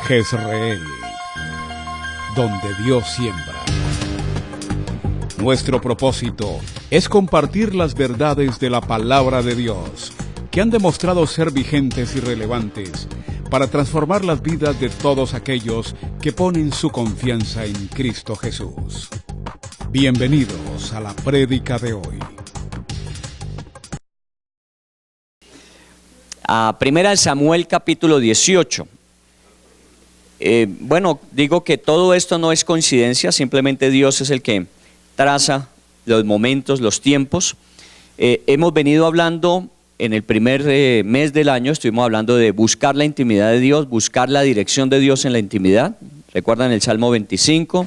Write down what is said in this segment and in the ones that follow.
Jezreel, donde Dios siembra. Nuestro propósito es compartir las verdades de la palabra de Dios, que han demostrado ser vigentes y relevantes para transformar las vidas de todos aquellos que ponen su confianza en Cristo Jesús. Bienvenidos a la prédica de hoy. A Primera de Samuel capítulo 18. Digo que todo esto no es coincidencia, simplemente Dios es el que traza los momentos, los tiempos. Hemos venido hablando en el primer mes del año, estuvimos hablando de buscar la intimidad de Dios, buscar la dirección de Dios en la intimidad. ¿Recuerdan el Salmo 25?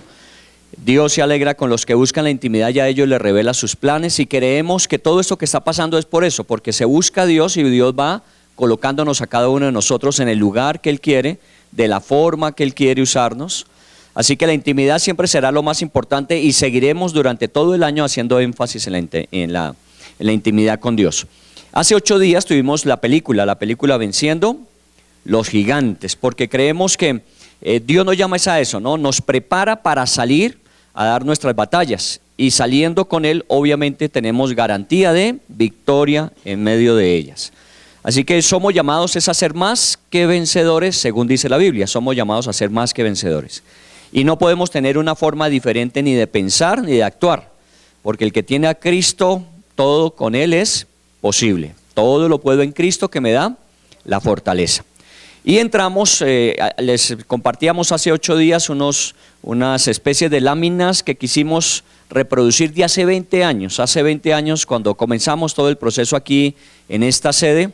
Dios se alegra con los que buscan la intimidad y a ellos les revela sus planes, y creemos que todo esto que está pasando es por eso, porque se busca a Dios y Dios va colocándonos a cada uno de nosotros en el lugar que Él quiere, de la forma que Él quiere usarnos. Así que la intimidad siempre será lo más importante y seguiremos durante todo el año haciendo énfasis en la intimidad con Dios. Hace 8 días tuvimos la película Venciendo los Gigantes, porque creemos que Dios nos llama a eso, ¿no? Nos prepara para salir a dar nuestras batallas, y saliendo con Él obviamente tenemos garantía de victoria en medio de ellas. Así que somos llamados a ser más que vencedores, según dice la Biblia, somos llamados a ser más que vencedores. Y no podemos tener una forma diferente ni de pensar ni de actuar, porque el que tiene a Cristo, todo con Él es posible. Todo lo puedo en Cristo que me da la fortaleza. Y entramos, les compartíamos hace 8 días unas especies de láminas que quisimos reproducir de hace 20 años. Hace 20 años, cuando comenzamos todo el proceso aquí en esta sede,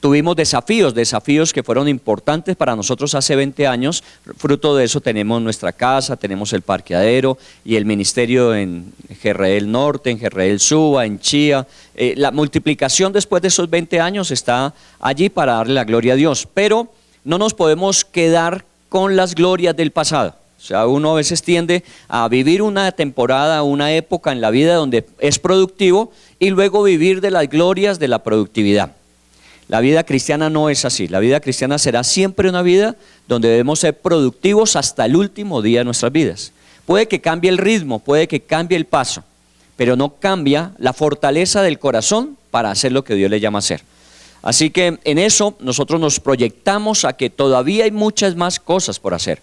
tuvimos desafíos que fueron importantes para nosotros hace 20 años. Fruto de eso tenemos nuestra casa, tenemos el parqueadero y el ministerio en Jezreel Norte, en Jezreel Suba, en Chía. La multiplicación después de esos 20 años está allí para darle la gloria a Dios. Pero no nos podemos quedar con las glorias del pasado. O sea, uno a veces tiende a vivir una temporada, una época en la vida donde es productivo y luego vivir de las glorias de la productividad. La vida cristiana no es así. La vida cristiana será siempre una vida donde debemos ser productivos hasta el último día de nuestras vidas. Puede que cambie el ritmo, puede que cambie el paso, pero no cambia la fortaleza del corazón para hacer lo que Dios le llama a hacer. Así que en eso nosotros nos proyectamos a que todavía hay muchas más cosas por hacer.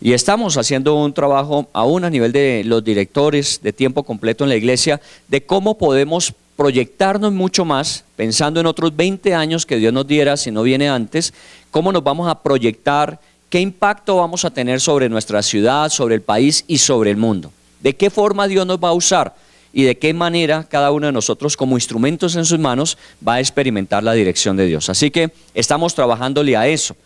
Y estamos haciendo un trabajo aún a nivel de los directores de tiempo completo en la iglesia, de cómo podemos proyectarnos mucho más, pensando en otros 20 años que Dios nos diera, si no viene antes, cómo nos vamos a proyectar, qué impacto vamos a tener sobre nuestra ciudad, sobre el país y sobre el mundo. De qué forma Dios nos va a usar y de qué manera cada uno de nosotros como instrumentos en sus manos va a experimentar la dirección de Dios. Así que estamos trabajándole a eso.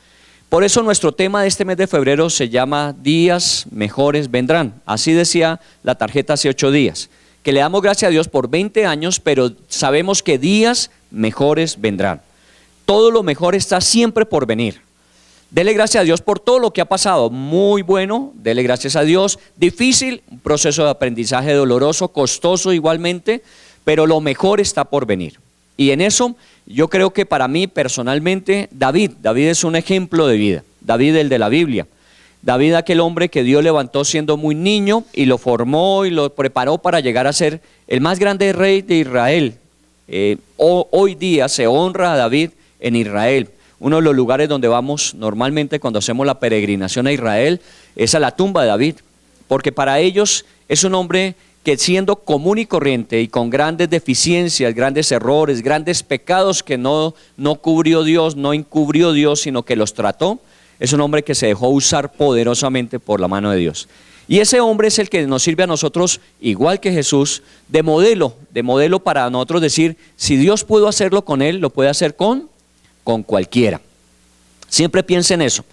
Por eso nuestro tema de este mes de febrero se llama Días Mejores Vendrán. Así decía la tarjeta hace 8 días. Que le damos gracias a Dios por 20 años, pero sabemos que días mejores vendrán. Todo lo mejor está siempre por venir. Dele gracias a Dios por todo lo que ha pasado. Muy bueno, dele gracias a Dios. Difícil, un proceso de aprendizaje doloroso, costoso igualmente, pero lo mejor está por venir. Y en eso yo creo que para mí personalmente, David es un ejemplo de vida. David, el de la Biblia. David, aquel hombre que Dios levantó siendo muy niño y lo formó y lo preparó para llegar a ser el más grande rey de Israel. Hoy día se honra a David en Israel. Uno de los lugares donde vamos normalmente cuando hacemos la peregrinación a Israel es a la tumba de David, porque para ellos es un hombre que siendo común y corriente y con grandes deficiencias, grandes errores, grandes pecados que no cubrió Dios, no encubrió Dios, sino que los trató, es un hombre que se dejó usar poderosamente por la mano de Dios. Y ese hombre es el que nos sirve a nosotros, igual que Jesús, de modelo para nosotros decir, si Dios pudo hacerlo con él, lo puede hacer con cualquiera. Siempre piensa en eso,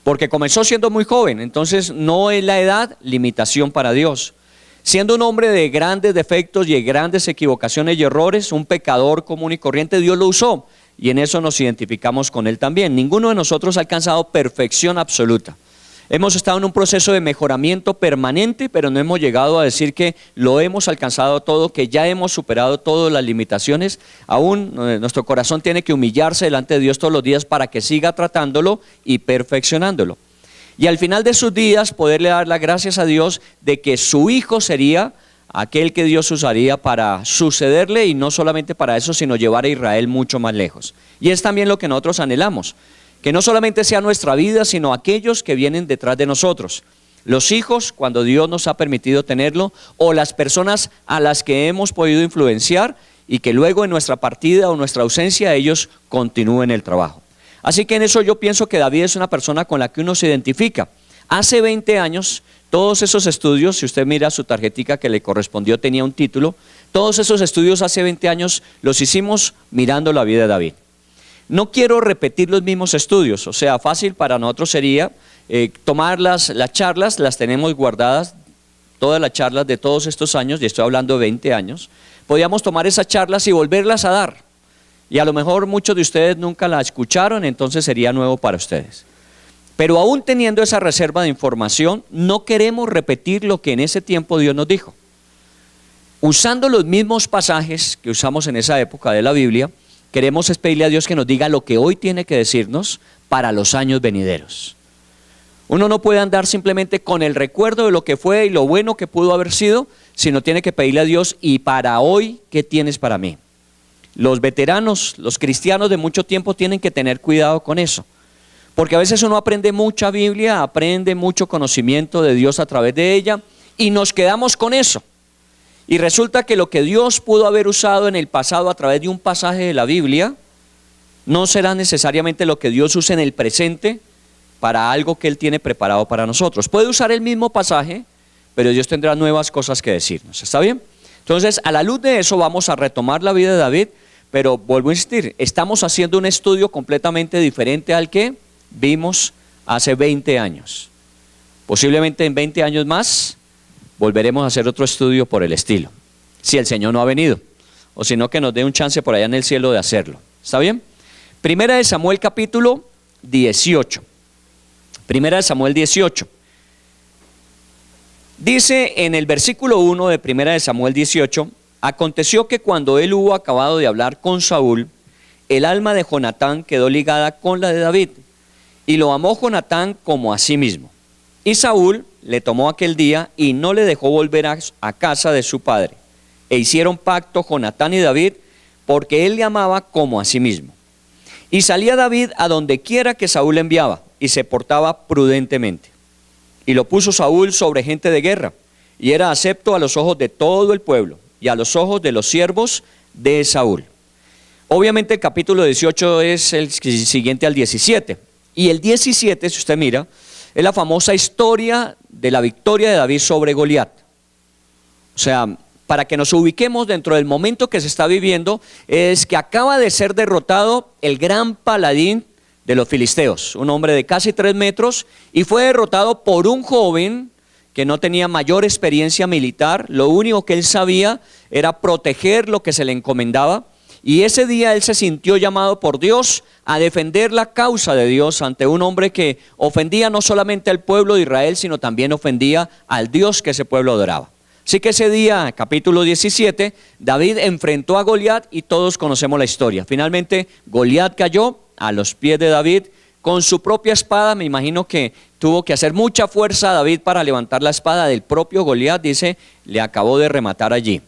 porque comenzó siendo muy joven, entonces no es la edad limitación para Dios. Siendo un hombre de grandes defectos y de grandes equivocaciones y errores, un pecador común y corriente, Dios lo usó. Y en eso nos identificamos con él también. Ninguno de nosotros ha alcanzado perfección absoluta. Hemos estado en un proceso de mejoramiento permanente, pero no hemos llegado a decir que lo hemos alcanzado todo, que ya hemos superado todas las limitaciones. Aún nuestro corazón tiene que humillarse delante de Dios todos los días para que siga tratándolo y perfeccionándolo. Y al final de sus días poderle dar las gracias a Dios de que su hijo sería aquel que Dios usaría para sucederle, y no solamente para eso, sino llevar a Israel mucho más lejos. Y es también lo que nosotros anhelamos. Que no solamente sea nuestra vida, sino aquellos que vienen detrás de nosotros. Los hijos, cuando Dios nos ha permitido tenerlo, o las personas a las que hemos podido influenciar y que luego en nuestra partida o nuestra ausencia ellos continúen el trabajo. Así que en eso yo pienso que David es una persona con la que uno se identifica. Hace 20 años, todos esos estudios, si usted mira su tarjetica que le correspondió, tenía un título. Todos esos estudios hace 20 años los hicimos mirando la vida de David. No quiero repetir los mismos estudios, o sea, fácil para nosotros sería tomar las charlas, las tenemos guardadas, todas las charlas de todos estos años, y estoy hablando de 20 años, podíamos tomar esas charlas y volverlas a dar. Y a lo mejor muchos de ustedes nunca la escucharon, entonces sería nuevo para ustedes. Pero aún teniendo esa reserva de información, no queremos repetir lo que en ese tiempo Dios nos dijo. Usando los mismos pasajes que usamos en esa época de la Biblia, queremos es pedirle a Dios que nos diga lo que hoy tiene que decirnos para los años venideros. Uno no puede andar simplemente con el recuerdo de lo que fue y lo bueno que pudo haber sido, sino tiene que pedirle a Dios, y para hoy, ¿qué tienes para mí? Los veteranos, los cristianos de mucho tiempo tienen que tener cuidado con eso, porque a veces uno aprende mucha Biblia, aprende mucho conocimiento de Dios a través de ella, y nos quedamos con eso. Y resulta que lo que Dios pudo haber usado en el pasado a través de un pasaje de la Biblia, no será necesariamente lo que Dios use en el presente para algo que Él tiene preparado para nosotros. Puede usar el mismo pasaje, pero Dios tendrá nuevas cosas que decirnos. ¿Está bien? Entonces, a la luz de eso vamos a retomar la vida de David, pero vuelvo a insistir, estamos haciendo un estudio completamente diferente al que vimos hace 20 años. Posiblemente en 20 años más volveremos a hacer otro estudio por el estilo, si el Señor no ha venido, o si no, que nos dé un chance por allá en el cielo de hacerlo. ¿Está bien? Primera de Samuel capítulo 18. Primera de Samuel 18. Dice en el versículo 1 de Primera de Samuel 18, aconteció que cuando él hubo acabado de hablar con Saúl, el alma de Jonatán quedó ligada con la de David, y lo amó Jonatán como a sí mismo. Y Saúl le tomó aquel día y no le dejó volver a casa de su padre. E hicieron pacto Jonatán y David, porque él le amaba como a sí mismo. Y salía David a donde quiera que Saúl le enviaba, y se portaba prudentemente. Y lo puso Saúl sobre gente de guerra, y era acepto a los ojos de todo el pueblo, y a los ojos de los siervos de Saúl. Obviamente el capítulo 18 es el siguiente al 17. Y el 17, si usted mira, es la famosa historia de la victoria de David sobre Goliat. O sea, para que nos ubiquemos dentro del momento que se está viviendo, es que acaba de ser derrotado el gran paladín de los filisteos, un hombre de casi 3 metros, y fue derrotado por un joven que no tenía mayor experiencia militar. Lo único que él sabía era proteger lo que se le encomendaba. Y ese día él se sintió llamado por Dios a defender la causa de Dios ante un hombre que ofendía no solamente al pueblo de Israel, sino también ofendía al Dios que ese pueblo adoraba. Así que ese día, capítulo 17, David enfrentó a Goliat y todos conocemos la historia. Finalmente Goliat cayó a los pies de David con su propia espada. Me imagino que tuvo que hacer mucha fuerza a David para levantar la espada del propio Goliat, dice, le acabó de rematar allí.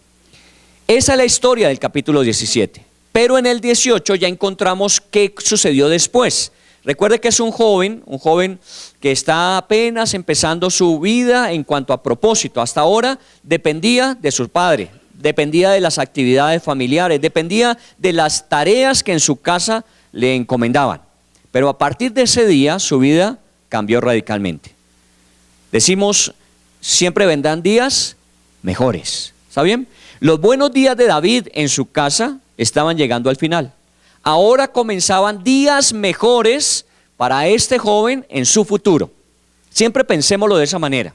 Esa es la historia del capítulo 17, pero en el 18 ya encontramos qué sucedió después. Recuerde que es un joven que está apenas empezando su vida en cuanto a propósito. Hasta ahora dependía de su padre, dependía de las actividades familiares, dependía de las tareas que en su casa le encomendaban. Pero a partir de ese día su vida cambió radicalmente. Decimos, siempre vendrán días mejores. ¿Está bien? Los buenos días de David en su casa estaban llegando al final. Ahora comenzaban días mejores para este joven en su futuro. Siempre pensémoslo de esa manera.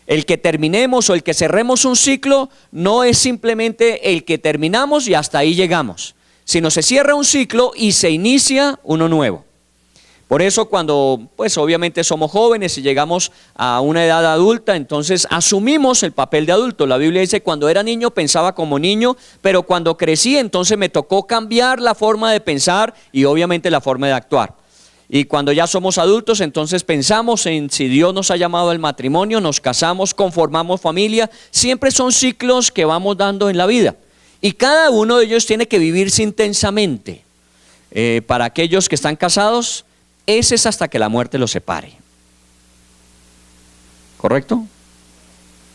El que terminemos o el que cerremos un ciclo no es simplemente el que terminamos y hasta ahí llegamos, sino se cierra un ciclo y se inicia uno nuevo. Por eso cuando pues obviamente somos jóvenes y llegamos a una edad adulta, entonces asumimos el papel de adulto. La Biblia dice, cuando era niño pensaba como niño, pero cuando crecí entonces me tocó cambiar la forma de pensar y obviamente la forma de actuar. Y cuando ya somos adultos, entonces pensamos en si Dios nos ha llamado al matrimonio, nos casamos, conformamos familia. Siempre son ciclos que vamos dando en la vida. Y cada uno de ellos tiene que vivirse intensamente. Para aquellos que están casados, ese es hasta que la muerte los separe. ¿Correcto?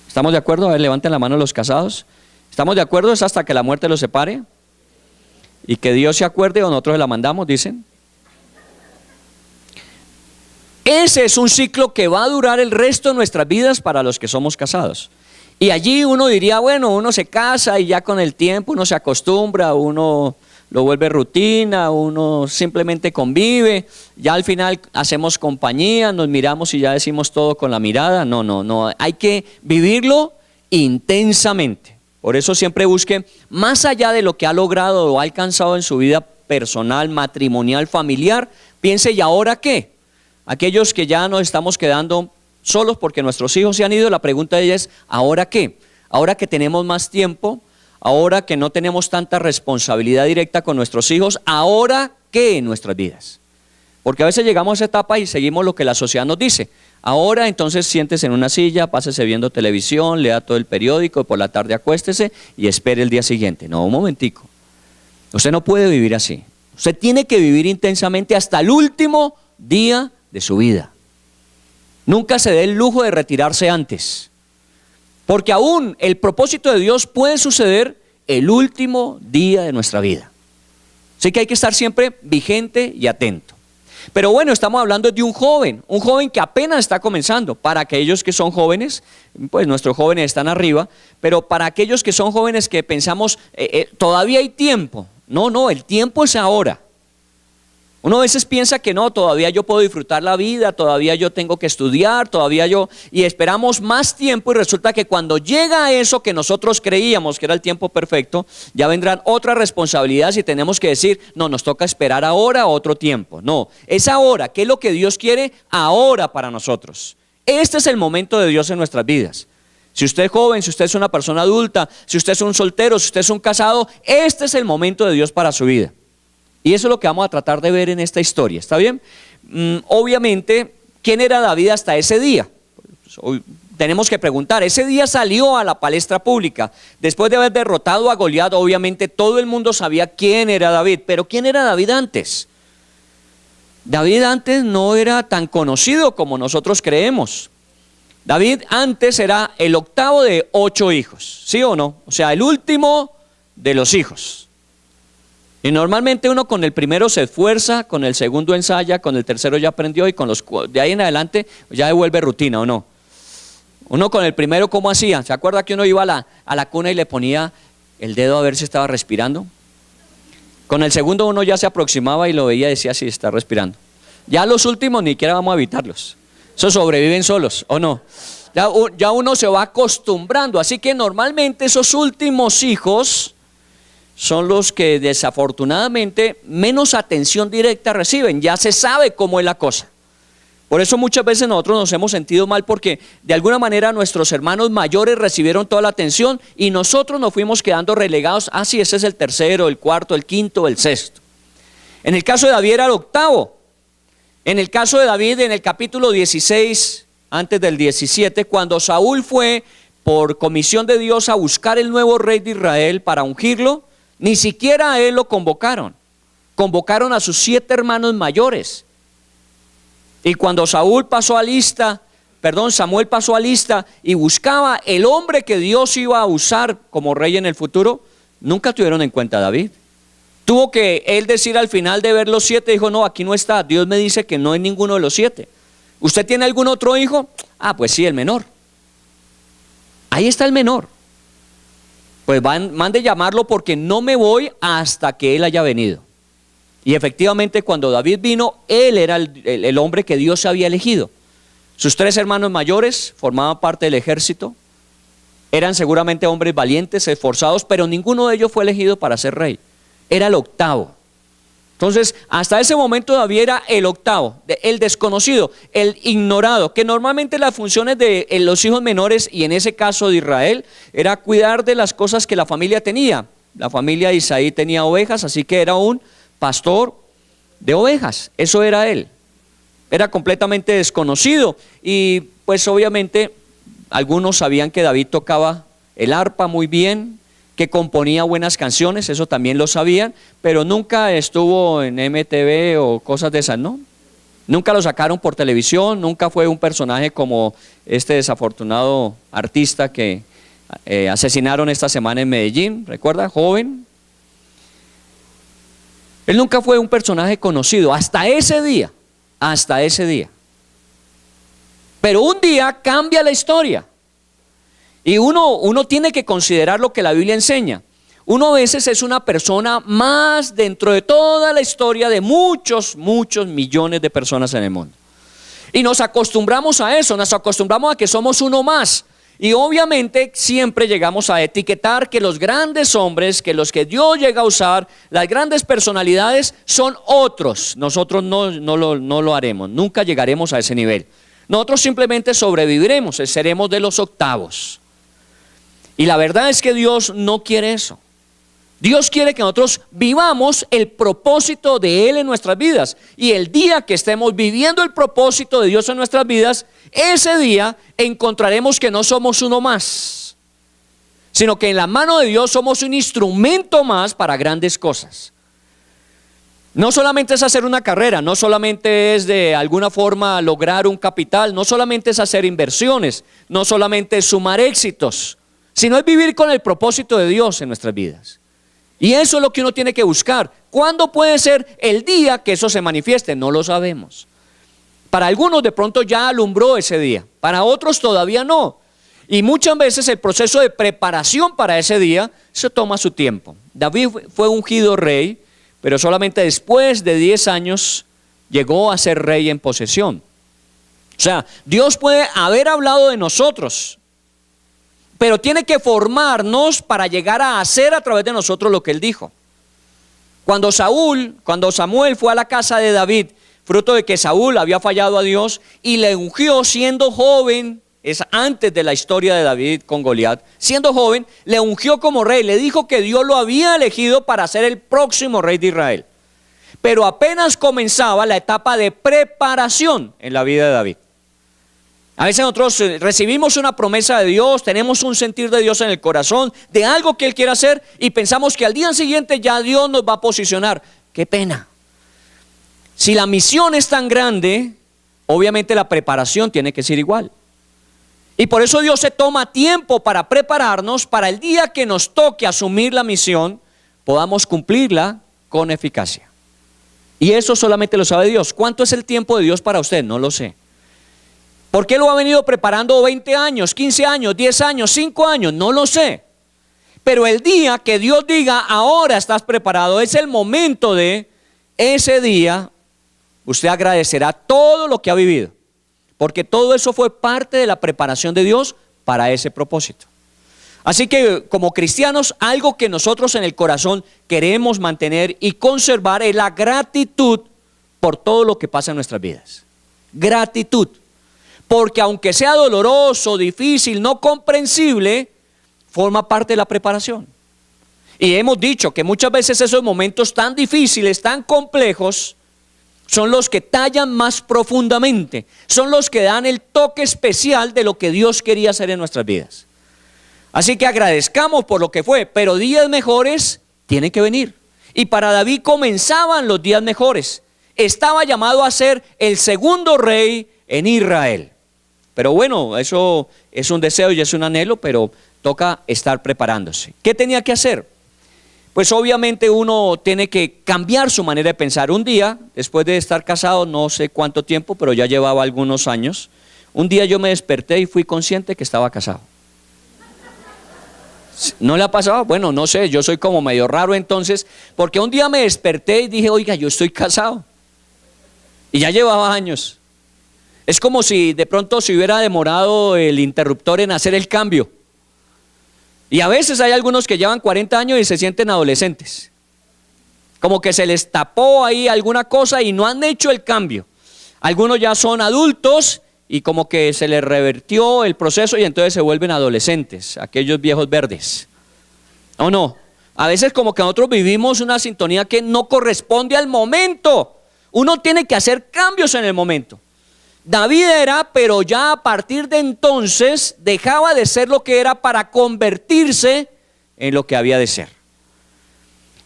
¿Estamos de acuerdo? A ver, levanten la mano los casados. ¿Estamos de acuerdo? ¿Es hasta que la muerte los separe? ¿Y que Dios se acuerde o nosotros se la mandamos, dicen? Ese es un ciclo que va a durar el resto de nuestras vidas para los que somos casados. Y allí uno diría, bueno, uno se casa y ya con el tiempo uno se acostumbra, uno lo vuelve rutina, uno simplemente convive, ya al final hacemos compañía, nos miramos y ya decimos todo con la mirada. No, hay que vivirlo intensamente. Por eso siempre busque, más allá de lo que ha logrado o ha alcanzado en su vida personal, matrimonial, familiar, piense, ¿y ahora qué? Aquellos que ya nos estamos quedando solos porque nuestros hijos se han ido, la pregunta de ella es, ¿ahora qué? Ahora que tenemos más tiempo, ahora que no tenemos tanta responsabilidad directa con nuestros hijos, ¿ahora qué en nuestras vidas? Porque a veces llegamos a esa etapa y seguimos lo que la sociedad nos dice. Ahora entonces siéntese en una silla, pásese viendo televisión, lea todo el periódico, por la tarde acuéstese y espere el día siguiente. No, un momentico. Usted no puede vivir así. Usted tiene que vivir intensamente hasta el último día de su vida. Nunca se dé el lujo de retirarse antes, porque aún el propósito de Dios puede suceder el último día de nuestra vida. Así que hay que estar siempre vigente y atento. Pero bueno, estamos hablando de un joven que apenas está comenzando. Para aquellos que son jóvenes, pues nuestros jóvenes están arriba, pero para aquellos que son jóvenes que pensamos, todavía hay tiempo. No, el tiempo es ahora. Uno a veces piensa que no, todavía yo puedo disfrutar la vida, todavía yo tengo que estudiar, y esperamos más tiempo y resulta que cuando llega eso que nosotros creíamos que era el tiempo perfecto, ya vendrán otras responsabilidades y tenemos que decir, no, nos toca esperar ahora otro tiempo. No, es ahora, ¿qué es lo que Dios quiere ahora para nosotros? Este es el momento de Dios en nuestras vidas. Si usted es joven, si usted es una persona adulta, si usted es un soltero, si usted es un casado, este es el momento de Dios para su vida. Y eso es lo que vamos a tratar de ver en esta historia, ¿está bien? Obviamente, ¿quién era David hasta ese día? Pues, hoy tenemos que preguntar, ese día salió a la palestra pública, después de haber derrotado a Goliat, obviamente todo el mundo sabía quién era David, pero ¿quién era David antes? David antes no era tan conocido como nosotros creemos. David antes era el octavo de 8 hijos, ¿sí o no? O sea, el último de los hijos. Y normalmente uno con el primero se esfuerza, con el segundo ensaya, con el tercero ya aprendió y con los de ahí en adelante ya devuelve rutina, ¿o no? Uno con el primero, ¿cómo hacía? ¿Se acuerda que uno iba a la cuna y le ponía el dedo a ver si estaba respirando? Con el segundo uno ya se aproximaba y lo veía y decía si está respirando. Ya los últimos ni siquiera vamos a evitarlos. Esos sobreviven solos, ¿o no? Ya uno se va acostumbrando, así que normalmente esos últimos hijos son los que desafortunadamente menos atención directa reciben, ya se sabe cómo es la cosa. Por eso muchas veces nosotros nos hemos sentido mal porque de alguna manera nuestros hermanos mayores recibieron toda la atención y nosotros nos fuimos quedando relegados, sí, ese es el tercero, el cuarto, el quinto, el sexto. En el caso de David era el octavo. En el caso de David, en el capítulo 16, antes del 17, cuando Saúl fue por comisión de Dios a buscar el nuevo rey de Israel para ungirlo, ni siquiera a él lo convocaron. Convocaron a sus 7 hermanos mayores. Y cuando Samuel pasó a lista y buscaba el hombre que Dios iba a usar como rey en el futuro, nunca tuvieron en cuenta a David. Tuvo que él decir al final de ver los 7, dijo, no, aquí no está, Dios me dice que no hay ninguno de los 7. ¿Usted tiene algún otro hijo? Pues sí, el menor. Ahí está el menor. Pues mande llamarlo porque no me voy hasta que él haya venido. Y efectivamente cuando David vino, él era el hombre que Dios había elegido. Sus 3 hermanos mayores formaban parte del ejército, eran seguramente hombres valientes, esforzados, pero ninguno de ellos fue elegido para ser rey. Era el octavo. Entonces, hasta ese momento David era el octavo, el desconocido, el ignorado, que normalmente las funciones de los hijos menores, y en ese caso de Israel, era cuidar de las cosas que la familia tenía. La familia de Isaí tenía ovejas, así que era un pastor de ovejas, eso era él. Era completamente desconocido y pues obviamente algunos sabían que David tocaba el arpa muy bien, que componía buenas canciones, eso también lo sabían, pero nunca estuvo en MTV o cosas de esas, ¿no? Nunca lo sacaron por televisión, nunca fue un personaje como este desafortunado artista que asesinaron esta semana en Medellín, ¿recuerda? Joven. Él nunca fue un personaje conocido, hasta ese día. Pero un día cambia la historia. Y uno tiene que considerar lo que la Biblia enseña. Uno a veces es una persona más dentro de toda la historia de muchos millones de personas en el mundo. Y nos acostumbramos a eso, nos acostumbramos a que somos uno más. Y obviamente siempre llegamos a etiquetar que los grandes hombres, que los que Dios llega a usar, las grandes personalidades son otros. Nosotros no lo haremos, nunca llegaremos a ese nivel. Nosotros simplemente sobreviviremos, seremos de los octavos. Y la verdad es que Dios no quiere eso. Dios quiere que nosotros vivamos el propósito de Él en nuestras vidas. Y el día que estemos viviendo el propósito de Dios en nuestras vidas, ese día encontraremos que no somos uno más, sino que en la mano de Dios somos un instrumento más para grandes cosas. No solamente es hacer una carrera, no solamente es de alguna forma lograr un capital, no solamente es hacer inversiones, no solamente es sumar éxitos, sino es vivir con el propósito de Dios en nuestras vidas. Y eso es lo que uno tiene que buscar. ¿Cuándo puede ser el día que eso se manifieste? No lo sabemos. Para algunos de pronto ya alumbró ese día, para otros todavía no. Y muchas veces el proceso de preparación para ese día se toma su tiempo. David fue ungido rey, pero solamente después de 10 años llegó a ser rey en posesión. O sea, Dios puede haber hablado de nosotros, pero tiene que formarnos para llegar a hacer a través de nosotros lo que Él dijo. Cuando Samuel fue a la casa de David, fruto de que Saúl había fallado a Dios y le ungió siendo joven, es antes de la historia de David con Goliat, siendo joven, le ungió como rey, le dijo que Dios lo había elegido para ser el próximo rey de Israel. Pero apenas comenzaba la etapa de preparación en la vida de David. A veces nosotros recibimos una promesa de Dios, tenemos un sentir de Dios en el corazón, de algo que Él quiere hacer y pensamos que al día siguiente ya Dios nos va a posicionar. ¡Qué pena! Si la misión es tan grande, obviamente la preparación tiene que ser igual. Y por eso Dios se toma tiempo para prepararnos para el día que nos toque asumir la misión, podamos cumplirla con eficacia. Y eso solamente lo sabe Dios. ¿Cuánto es el tiempo de Dios para usted? No lo sé. ¿Por qué lo ha venido preparando 20 años, 15 años, 10 años, 5 años? No lo sé. Pero el día que Dios diga, ahora estás preparado, es el momento de ese día, usted agradecerá todo lo que ha vivido. Porque todo eso fue parte de la preparación de Dios para ese propósito. Así que como cristianos, algo que nosotros en el corazón queremos mantener y conservar es la gratitud por todo lo que pasa en nuestras vidas. Gratitud. Porque aunque sea doloroso, difícil, no comprensible, forma parte de la preparación. Y hemos dicho que muchas veces esos momentos tan difíciles, tan complejos, son los que tallan más profundamente, son los que dan el toque especial de lo que Dios quería hacer en nuestras vidas. Así que agradezcamos por lo que fue, pero días mejores tienen que venir. Y para David comenzaban los días mejores. Estaba llamado a ser el segundo rey en Israel. Pero bueno, eso es un deseo y es un anhelo, pero toca estar preparándose. ¿Qué tenía que hacer? Pues obviamente uno tiene que cambiar su manera de pensar. Un día, después de estar casado, no sé cuánto tiempo, pero ya llevaba algunos años, un día yo me desperté y fui consciente que estaba casado. ¿No le ha pasado? Bueno, no sé, yo soy como medio raro entonces, porque un día me desperté y dije, oiga, yo estoy casado. Y ya llevaba años. Es como si de pronto se hubiera demorado el interruptor en hacer el cambio. Y a veces hay algunos que llevan 40 años y se sienten adolescentes. Como que se les tapó ahí alguna cosa y no han hecho el cambio. Algunos ya son adultos y como que se les revertió el proceso y entonces se vuelven adolescentes, aquellos viejos verdes. ¿O no? A veces como que nosotros vivimos una sintonía que no corresponde al momento. Uno tiene que hacer cambios en el momento. David era, pero ya a partir de entonces dejaba de ser lo que era para convertirse en lo que había de ser.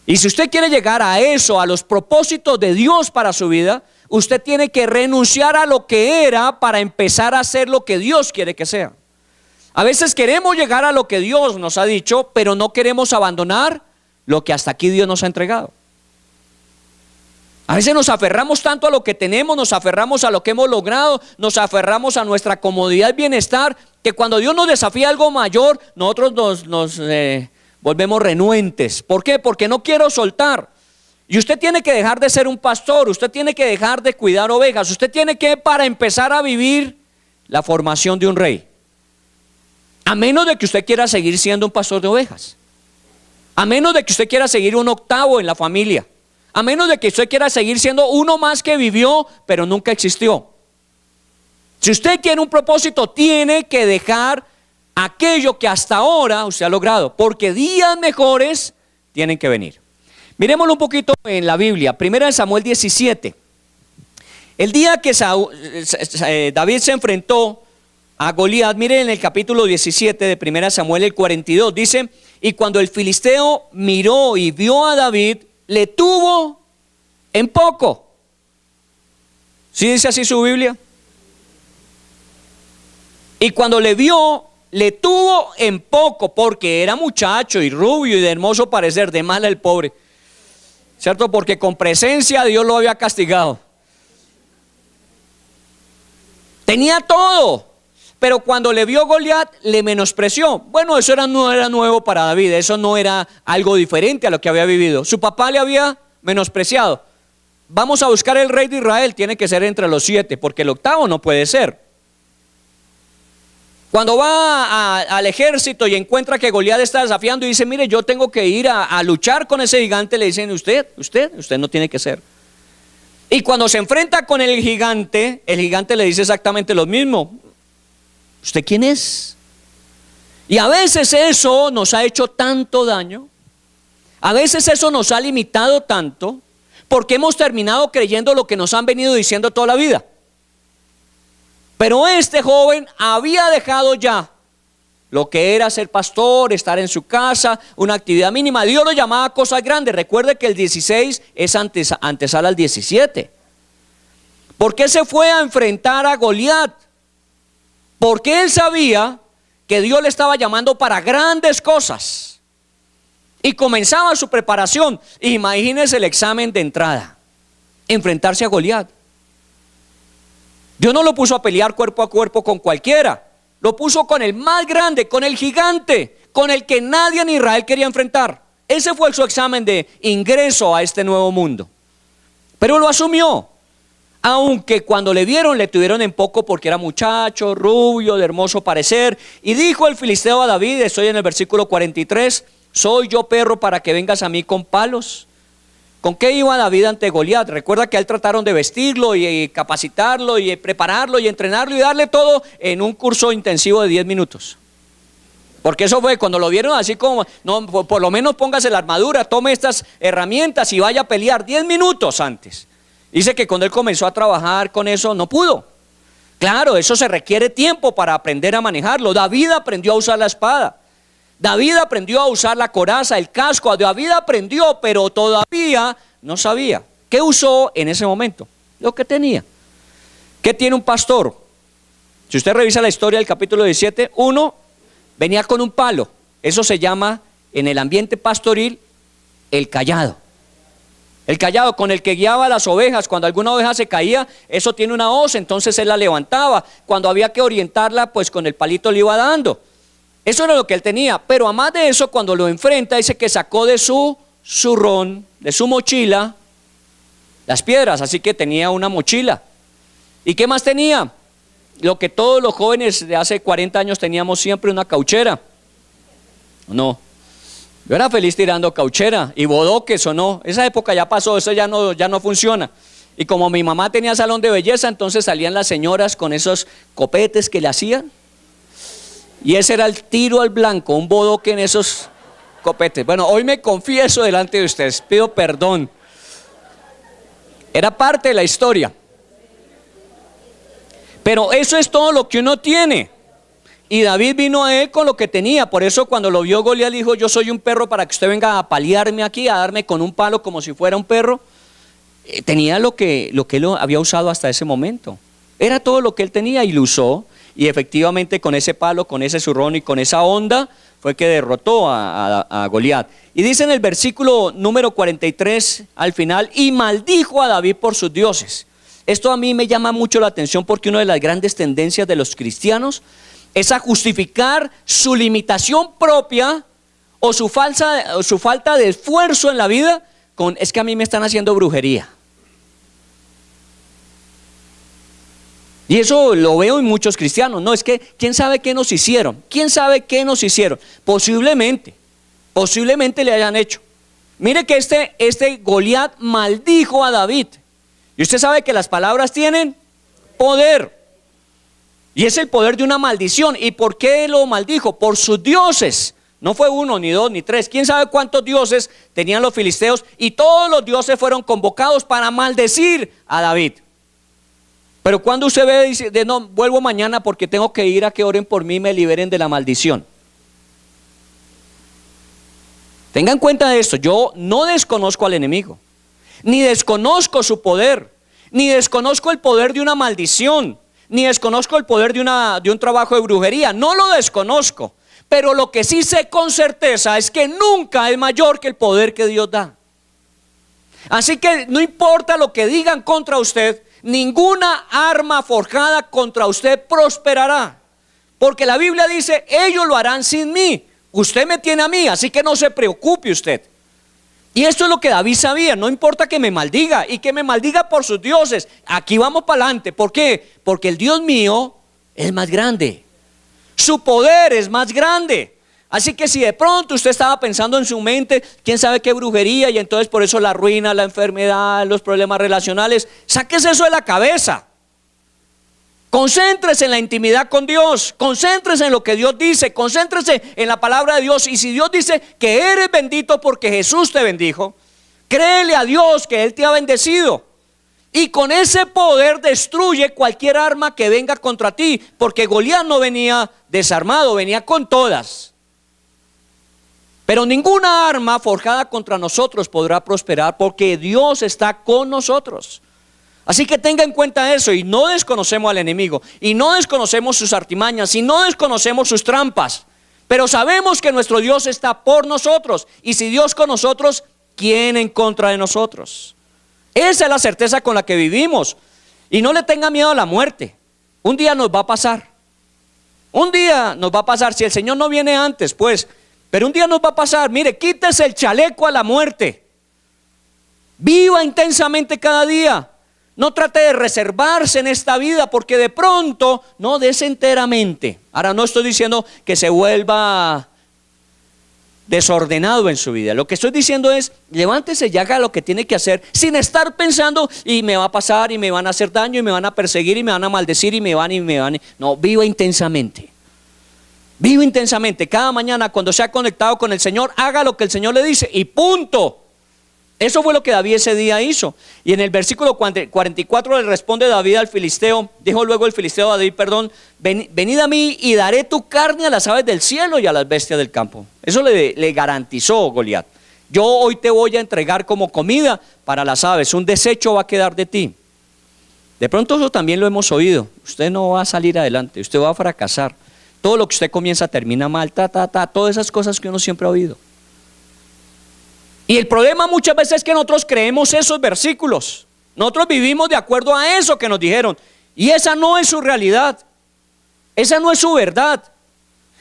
Y si usted quiere llegar a eso, a los propósitos de Dios para su vida, usted tiene que renunciar a lo que era para empezar a hacer lo que Dios quiere que sea. A veces queremos llegar a lo que Dios nos ha dicho, pero no queremos abandonar lo que hasta aquí Dios nos ha entregado. A veces nos aferramos tanto a lo que tenemos, nos aferramos a lo que hemos logrado, nos aferramos a nuestra comodidad y bienestar, que cuando Dios nos desafía algo mayor, nosotros nos volvemos renuentes. ¿Por qué? Porque no quiero soltar. Y usted tiene que dejar de ser un pastor, usted tiene que dejar de cuidar ovejas, usted tiene que, para empezar a vivir la formación de un rey. A menos de que usted quiera seguir siendo un pastor de ovejas. A menos de que usted quiera seguir un octavo en la familia. A menos de que usted quiera seguir siendo uno más que vivió, pero nunca existió. Si usted quiere un propósito, tiene que dejar aquello que hasta ahora usted ha logrado, porque días mejores tienen que venir. Miremoslo un poquito en la Biblia. 1 Samuel 17. El día que David se enfrentó a Goliat, miren en el capítulo 17 de 1 Samuel el 42, dice: y cuando el filisteo miró y vio a David, le tuvo en poco. ¿Sí dice así su Biblia? Y cuando le vio, le tuvo en poco, porque era muchacho y rubio y de hermoso parecer, de mala el pobre, ¿cierto? Porque con presencia Dios lo había castigado. Tenía todo, pero cuando le vio Goliat, le menospreció. Bueno, eso no era nuevo para David, eso no era algo diferente a lo que había vivido. Su papá le había menospreciado. Vamos a buscar el rey de Israel, tiene que ser entre los 7, porque el octavo no puede ser. Cuando va al ejército y encuentra que Goliat está desafiando y dice: mire, yo tengo que ir a luchar con ese gigante, le dicen: usted no tiene que ser. Y cuando se enfrenta con el gigante le dice exactamente lo mismo: ¿usted quién es? Y a veces eso nos ha hecho tanto daño, a veces eso nos ha limitado tanto, porque hemos terminado creyendo lo que nos han venido diciendo toda la vida. Pero este joven había dejado ya lo que era ser pastor, estar en su casa, una actividad mínima. Dios lo llamaba cosas grandes. Recuerde que el 16 es antesala al 17. ¿Por qué se fue a enfrentar a Goliat? Porque él sabía que Dios le estaba llamando para grandes cosas. Y comenzaba su preparación. Imagínese el examen de entrada: enfrentarse a Goliat. Dios no lo puso a pelear cuerpo a cuerpo con cualquiera, lo puso con el más grande, con el gigante, con el que nadie en Israel quería enfrentar. Ese fue su examen de ingreso a este nuevo mundo. Pero lo asumió, aunque cuando le vieron le tuvieron en poco, porque era muchacho, rubio, de hermoso parecer. Y dijo el filisteo a David, estoy en el versículo 43: ¿soy yo perro para que vengas a mí con palos? ¿Con qué iba David ante Goliat? Recuerda que a él trataron de vestirlo y capacitarlo y prepararlo y entrenarlo y darle todo en un curso intensivo de 10 minutos. Porque eso fue cuando lo vieron así como: no, por lo menos póngase la armadura, tome estas herramientas y vaya a pelear. 10 minutos antes. Dice que cuando él comenzó a trabajar con eso, no pudo. Claro, eso se requiere tiempo para aprender a manejarlo. David aprendió a usar la espada. David aprendió a usar la coraza, el casco. David aprendió, pero todavía no sabía. ¿Qué usó en ese momento? Lo que tenía. ¿Qué tiene un pastor? Si usted revisa la historia del capítulo 17, uno venía con un palo. Eso se llama en el ambiente pastoril el cayado. El cayado con el que guiaba a las ovejas. Cuando alguna oveja se caía, eso tiene una hoz, entonces él la levantaba. Cuando había que orientarla, pues con el palito le iba dando. Eso era lo que él tenía. Pero además de eso, cuando lo enfrenta, dice que sacó de su zurrón, de su mochila, las piedras. Así que tenía una mochila. ¿Y qué más tenía? Lo que todos los jóvenes de hace 40 años teníamos siempre: una cauchera. No, Yo era feliz tirando cauchera y bodoques o no. Esa época ya pasó, eso ya no funciona. Y como mi mamá tenía salón de belleza, entonces salían las señoras con esos copetes que le hacían. Y ese era el tiro al blanco, un bodoque en esos copetes. Bueno, hoy me confieso delante de ustedes, pido perdón. Era parte de la historia. Pero eso es todo lo que uno tiene. Y David vino a él con lo que tenía. Por eso cuando lo vio Goliat dijo: yo soy un perro para que usted venga a paliarme aquí, a darme con un palo como si fuera un perro. Tenía lo que él había usado hasta ese momento. Era todo lo que él tenía y lo usó. Y efectivamente con ese palo, con ese zurrón y con esa onda fue que derrotó a Goliat. Y dice en el versículo número 43 al final: y maldijo a David por sus dioses. Esto a mí me llama mucho la atención, porque una de las grandes tendencias de los cristianos es a justificar su limitación propia o su falta de esfuerzo en la vida con: es que a mí me están haciendo brujería. Y eso lo veo en muchos cristianos. No, es que ¿quién sabe qué nos hicieron? ¿Quién sabe qué nos hicieron? Posiblemente le hayan hecho. Mire que este Goliat maldijo a David. Y usted sabe que las palabras tienen poder. Y es el poder de una maldición. ¿Y por qué lo maldijo? Por sus dioses. No fue uno, ni dos, ni tres. ¿Quién sabe cuántos dioses tenían los filisteos? Y todos los dioses fueron convocados para maldecir a David. Pero cuando usted ve, dice: no, vuelvo mañana porque tengo que ir a que oren por mí y me liberen de la maldición. Tengan en cuenta de esto: yo no desconozco al enemigo, ni desconozco su poder, ni desconozco el poder de una maldición, ni desconozco el poder de un trabajo de brujería. No lo desconozco, pero lo que sí sé con certeza es que nunca es mayor que el poder que Dios da. Así que no importa lo que digan contra usted, ninguna arma forjada contra usted prosperará, porque la Biblia dice: ellos lo harán sin mí. Usted me tiene a mí, así que no se preocupe usted. Y esto es lo que David sabía: no importa que me maldiga, y que me maldiga por sus dioses, aquí vamos para adelante. ¿Por qué? Porque el Dios mío es más grande, su poder es más grande. Así que si de pronto usted estaba pensando en su mente, quién sabe qué brujería, y entonces por eso la ruina, la enfermedad, los problemas relacionales, sáquese eso de la cabeza. Concéntrese en la intimidad con Dios, concéntrese en lo que Dios dice, concéntrese en la palabra de Dios. Y si Dios dice que eres bendito porque Jesús te bendijo, créele a Dios que Él te ha bendecido. Y con ese poder destruye cualquier arma que venga contra ti, porque Goliat no venía desarmado, venía con todas. Pero ninguna arma forjada contra nosotros podrá prosperar, porque Dios está con nosotros. Así que tenga en cuenta eso, y no desconocemos al enemigo, y no desconocemos sus artimañas, y no desconocemos sus trampas, pero sabemos que nuestro Dios está por nosotros. Y si Dios con nosotros, ¿quién en contra de nosotros? Esa es la certeza con la que vivimos. Y no le tenga miedo a la muerte. Un día nos va a pasar. Un día nos va a pasar, si el Señor no viene antes, pues. Pero un día nos va a pasar. Mire, quítese el chaleco a la muerte. Viva intensamente cada día. No trate de reservarse en esta vida, porque de pronto, no, des enteramente. Ahora no estoy diciendo que se vuelva desordenado en su vida. Lo que estoy diciendo es: levántese y haga lo que tiene que hacer, sin estar pensando: y me va a pasar, y me van a hacer daño, y me van a perseguir, y me van a maldecir, y me van. No, viva intensamente. Viva intensamente. Cada mañana cuando se ha conectado con el Señor, haga lo que el Señor le dice y punto. Eso fue lo que David ese día hizo. Y en el versículo 44 le responde David al filisteo. Dijo luego el filisteo a David: venid a mí y daré tu carne a las aves del cielo y a las bestias del campo. Eso le garantizó Goliat. Yo hoy te voy a entregar como comida para las aves. Un desecho va a quedar de ti. De pronto eso también lo hemos oído. Usted no va a salir adelante, usted va a fracasar. Todo lo que usted comienza termina mal, todas esas cosas que uno siempre ha oído. Y el problema muchas veces es que nosotros creemos esos versículos. Nosotros vivimos de acuerdo a eso que nos dijeron. Y esa no es su realidad. Esa no es su verdad.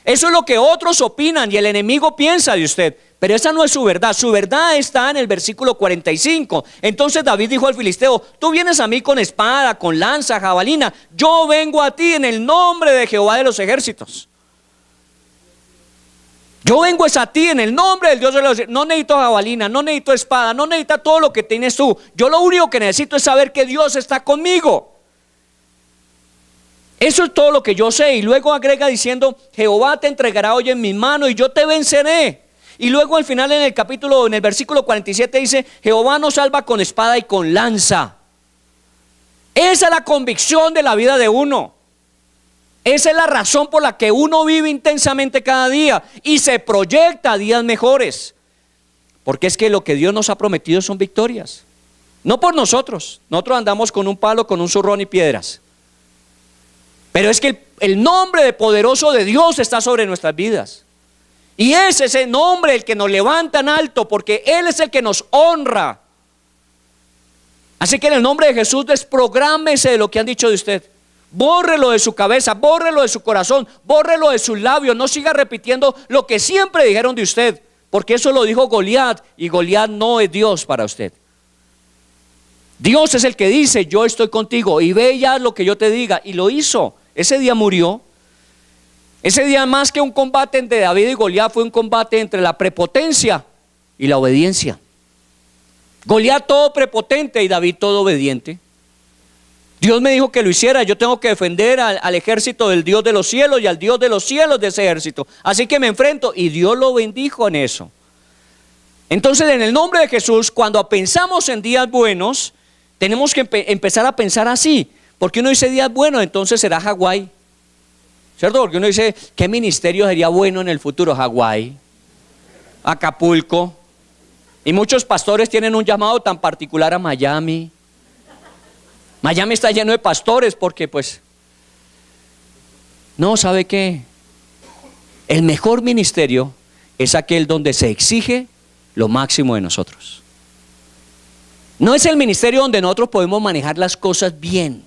Eso es lo que otros opinan y el enemigo piensa de usted. Pero esa no es su verdad. Su verdad está en el versículo 45. Entonces David dijo al filisteo: tú vienes a mí con espada, con lanza, jabalina. Yo vengo a ti en el nombre de Jehová de los ejércitos. Yo vengo es a ti en el nombre del Dios de los cielos. No necesito jabalina, no necesito espada, no necesito todo lo que tienes tú. Yo lo único que necesito es saber que Dios está conmigo. Eso es todo lo que yo sé. Y luego agrega diciendo: Jehová te entregará hoy en mis manos y yo te venceré. Y luego al final en el versículo 47 dice: Jehová nos salva con espada y con lanza. Esa es la convicción de la vida de uno. Esa es la razón por la que uno vive intensamente cada día y se proyecta a días mejores. Porque es que lo que Dios nos ha prometido son victorias. No por nosotros. Nosotros andamos con un palo, con un zurrón y piedras. Pero es que el nombre de poderoso de Dios está sobre nuestras vidas. Y es ese nombre el que nos levanta en alto, porque Él es el que nos honra. Así que en el nombre de Jesús, desprográmese de lo que han dicho de usted. Bórrelo de su cabeza, bórrelo de su corazón, bórrelo de sus labios. No siga repitiendo lo que siempre dijeron de usted, porque eso lo dijo Goliat, y Goliat no es Dios para usted. Dios es el que dice: yo estoy contigo y ve ya lo que yo te diga. Y lo hizo. Ese día murió. Ese día, más que un combate entre David y Goliat, fue un combate entre la prepotencia y la obediencia. Goliat todo prepotente y David todo obediente. Dios me dijo que lo hiciera. Yo tengo que defender al ejército del Dios de los cielos y al Dios de los cielos de ese ejército. Así que me enfrento, y Dios lo bendijo en eso. Entonces, en el nombre de Jesús, cuando pensamos en días buenos, tenemos que empezar a pensar así. Porque uno dice días buenos, entonces será Hawái, ¿cierto? Porque uno dice: ¿qué ministerio sería bueno en el futuro? Hawái, Acapulco. Y muchos pastores tienen un llamado tan particular a Miami. Miami está lleno de pastores porque pues, no, ¿sabe qué? El mejor ministerio es aquel donde se exige lo máximo de nosotros. No es el ministerio donde nosotros podemos manejar las cosas bien,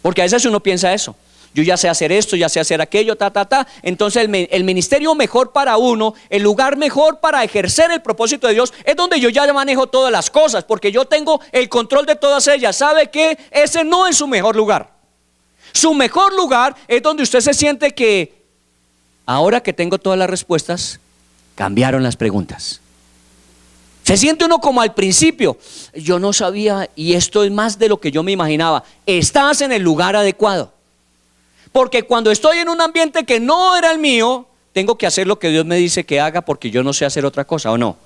porque a veces uno piensa eso: yo ya sé hacer esto, ya sé hacer aquello, Entonces el ministerio mejor para uno, el lugar mejor para ejercer el propósito de Dios, es donde yo ya manejo todas las cosas, porque yo tengo el control de todas ellas. ¿Sabe qué? Ese no es su mejor lugar. Su mejor lugar es donde usted se siente que, ahora que tengo todas las respuestas, cambiaron las preguntas. Se siente uno como al principio: yo no sabía, y esto es más de lo que yo me imaginaba. Estás en el lugar adecuado. Porque cuando estoy en un ambiente que no era el mío, tengo que hacer lo que Dios me dice que haga, porque yo no sé hacer otra cosa, ¿o no?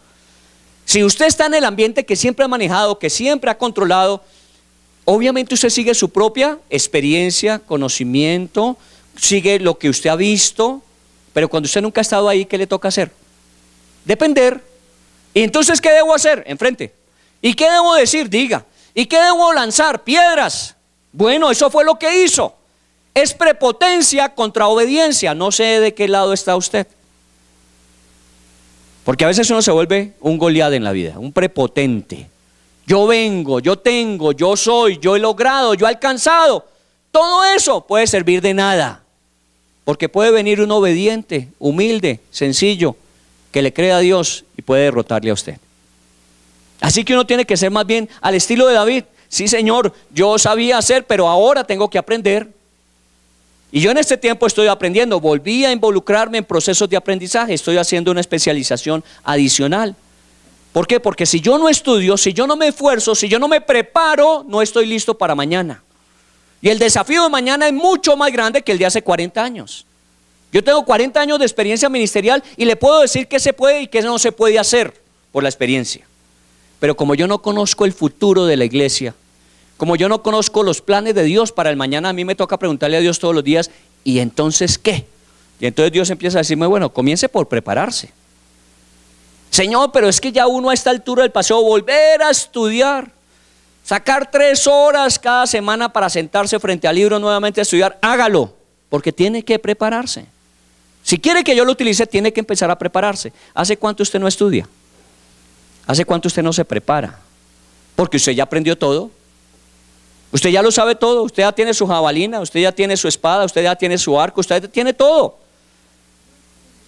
Si usted está en el ambiente que siempre ha manejado, que siempre ha controlado, obviamente usted sigue su propia experiencia, conocimiento, sigue lo que usted ha visto. Pero cuando usted nunca ha estado ahí, ¿qué le toca hacer? Depender. Y entonces, ¿qué debo hacer? Enfrente. ¿Y qué debo decir? Diga. ¿Y qué debo lanzar? Piedras. Bueno, eso fue lo que hizo. Es prepotencia contra obediencia. No sé de qué lado está usted. Porque a veces uno se vuelve un Goliat en la vida, un prepotente. Yo vengo, yo tengo, yo soy, yo he logrado, yo he alcanzado. Todo eso puede servir de nada. Porque puede venir un obediente, humilde, sencillo, que le cree a Dios y puede derrotarle a usted. Así que uno tiene que ser más bien al estilo de David. Sí, Señor, yo sabía hacer, pero ahora tengo que aprender. Y yo en este tiempo estoy aprendiendo. Volví a involucrarme en procesos de aprendizaje. Estoy haciendo una especialización adicional. ¿Por qué? Porque si yo no estudio, si yo no me esfuerzo, si yo no me preparo, no estoy listo para mañana. Y el desafío de mañana es mucho más grande que el de hace 40 años. Yo tengo 40 años de experiencia ministerial y le puedo decir qué se puede y qué no se puede hacer por la experiencia. Pero como yo no conozco el futuro de la iglesia, como yo no conozco los planes de Dios para el mañana, a mí me toca preguntarle a Dios todos los días: ¿y entonces qué? Y entonces Dios empieza a decirme: bueno, comience por prepararse. Señor, pero es que ya uno a esta altura del paseo, volver a estudiar, sacar 3 horas cada semana para sentarse frente al libro nuevamente a estudiar, hágalo, porque tiene que prepararse. Si quiere que yo lo utilice, tiene que empezar a prepararse. ¿Hace cuánto usted no estudia? ¿Hace cuánto usted no se prepara? Porque usted ya aprendió todo. Usted ya lo sabe todo. Usted ya tiene su jabalina, usted ya tiene su espada, usted ya tiene su arco, usted ya tiene todo.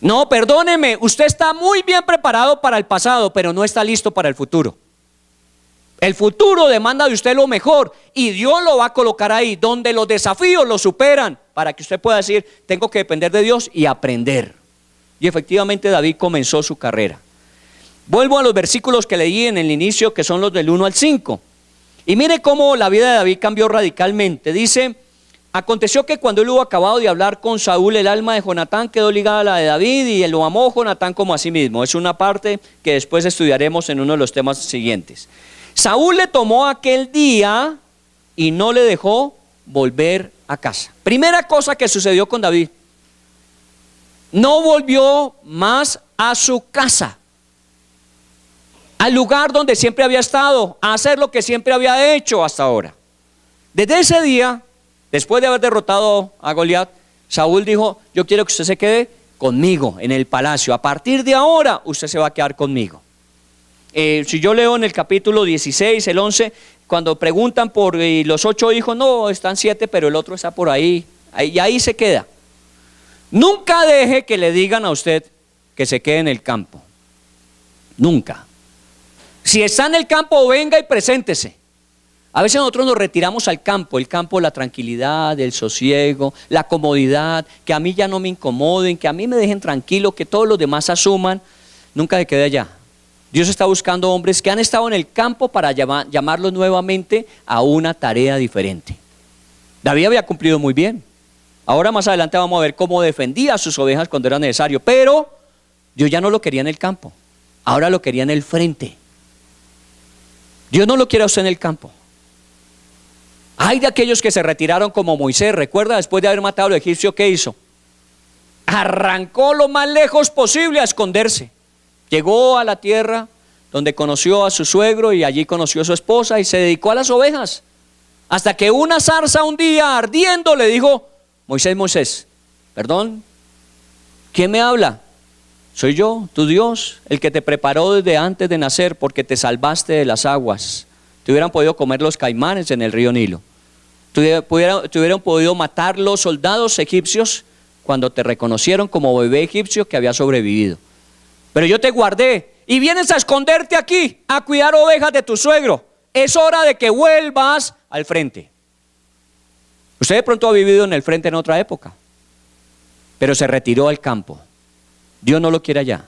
No, perdóneme, usted está muy bien preparado para el pasado, pero no está listo para el futuro. El futuro demanda de usted lo mejor y Dios lo va a colocar ahí, donde los desafíos lo superan, para que usted pueda decir: tengo que depender de Dios y aprender. Y efectivamente David comenzó su carrera. Vuelvo a los versículos que leí en el inicio, que son los del 1 al 5. Y mire cómo la vida de David cambió radicalmente. Dice: aconteció que cuando él hubo acabado de hablar con Saúl, el alma de Jonatán quedó ligada a la de David, y él lo amó Jonatán como a sí mismo. Es una parte que después estudiaremos en uno de los temas siguientes. Saúl le tomó aquel día y no le dejó volver a casa. Primera cosa que sucedió con David: no volvió más a su casa, al lugar donde siempre había estado, a hacer lo que siempre había hecho hasta ahora. Desde ese día, después de haber derrotado a Goliat, Saúl dijo: yo quiero que usted se quede conmigo en el palacio. A partir de ahora, usted se va a quedar conmigo. Si yo leo en el capítulo 16, el 11, cuando preguntan por los 8 hijos, no, están 7, pero el otro está por ahí. Y ahí se queda. Nunca deje que le digan a usted que se quede en el campo. Nunca. Si está en el campo, venga y preséntese. A veces nosotros nos retiramos al campo, el campo, la tranquilidad, el sosiego, la comodidad, que a mí ya no me incomoden, que a mí me dejen tranquilo, que todos los demás asuman. Nunca se quede allá. Dios está buscando hombres que han estado en el campo para llamarlos nuevamente a una tarea diferente. David había cumplido muy bien. Ahora más adelante vamos a ver cómo defendía a sus ovejas cuando era necesario, pero Dios ya no lo quería en el campo, ahora lo quería en el frente. Dios no lo quiere a usted en el campo. Hay de aquellos que se retiraron como Moisés. Recuerda, después de haber matado a los egipcios, ¿qué hizo? Arrancó lo más lejos posible a esconderse. Llegó a la tierra donde conoció a su suegro y allí conoció a su esposa y se dedicó a las ovejas. Hasta que una zarza un día ardiendo le dijo: Moisés, Moisés, perdón, ¿quién me habla? Soy yo, tu Dios, el que te preparó desde antes de nacer, porque te salvaste de las aguas. Te hubieran podido comer los caimanes en el río Nilo. Te hubieran podido matar los soldados egipcios cuando te reconocieron como bebé egipcio que había sobrevivido. Pero yo te guardé y vienes a esconderte aquí, a cuidar ovejas de tu suegro. Es hora de que vuelvas al frente. Usted de pronto ha vivido en el frente en otra época, pero se retiró al campo. Dios no lo quiere allá.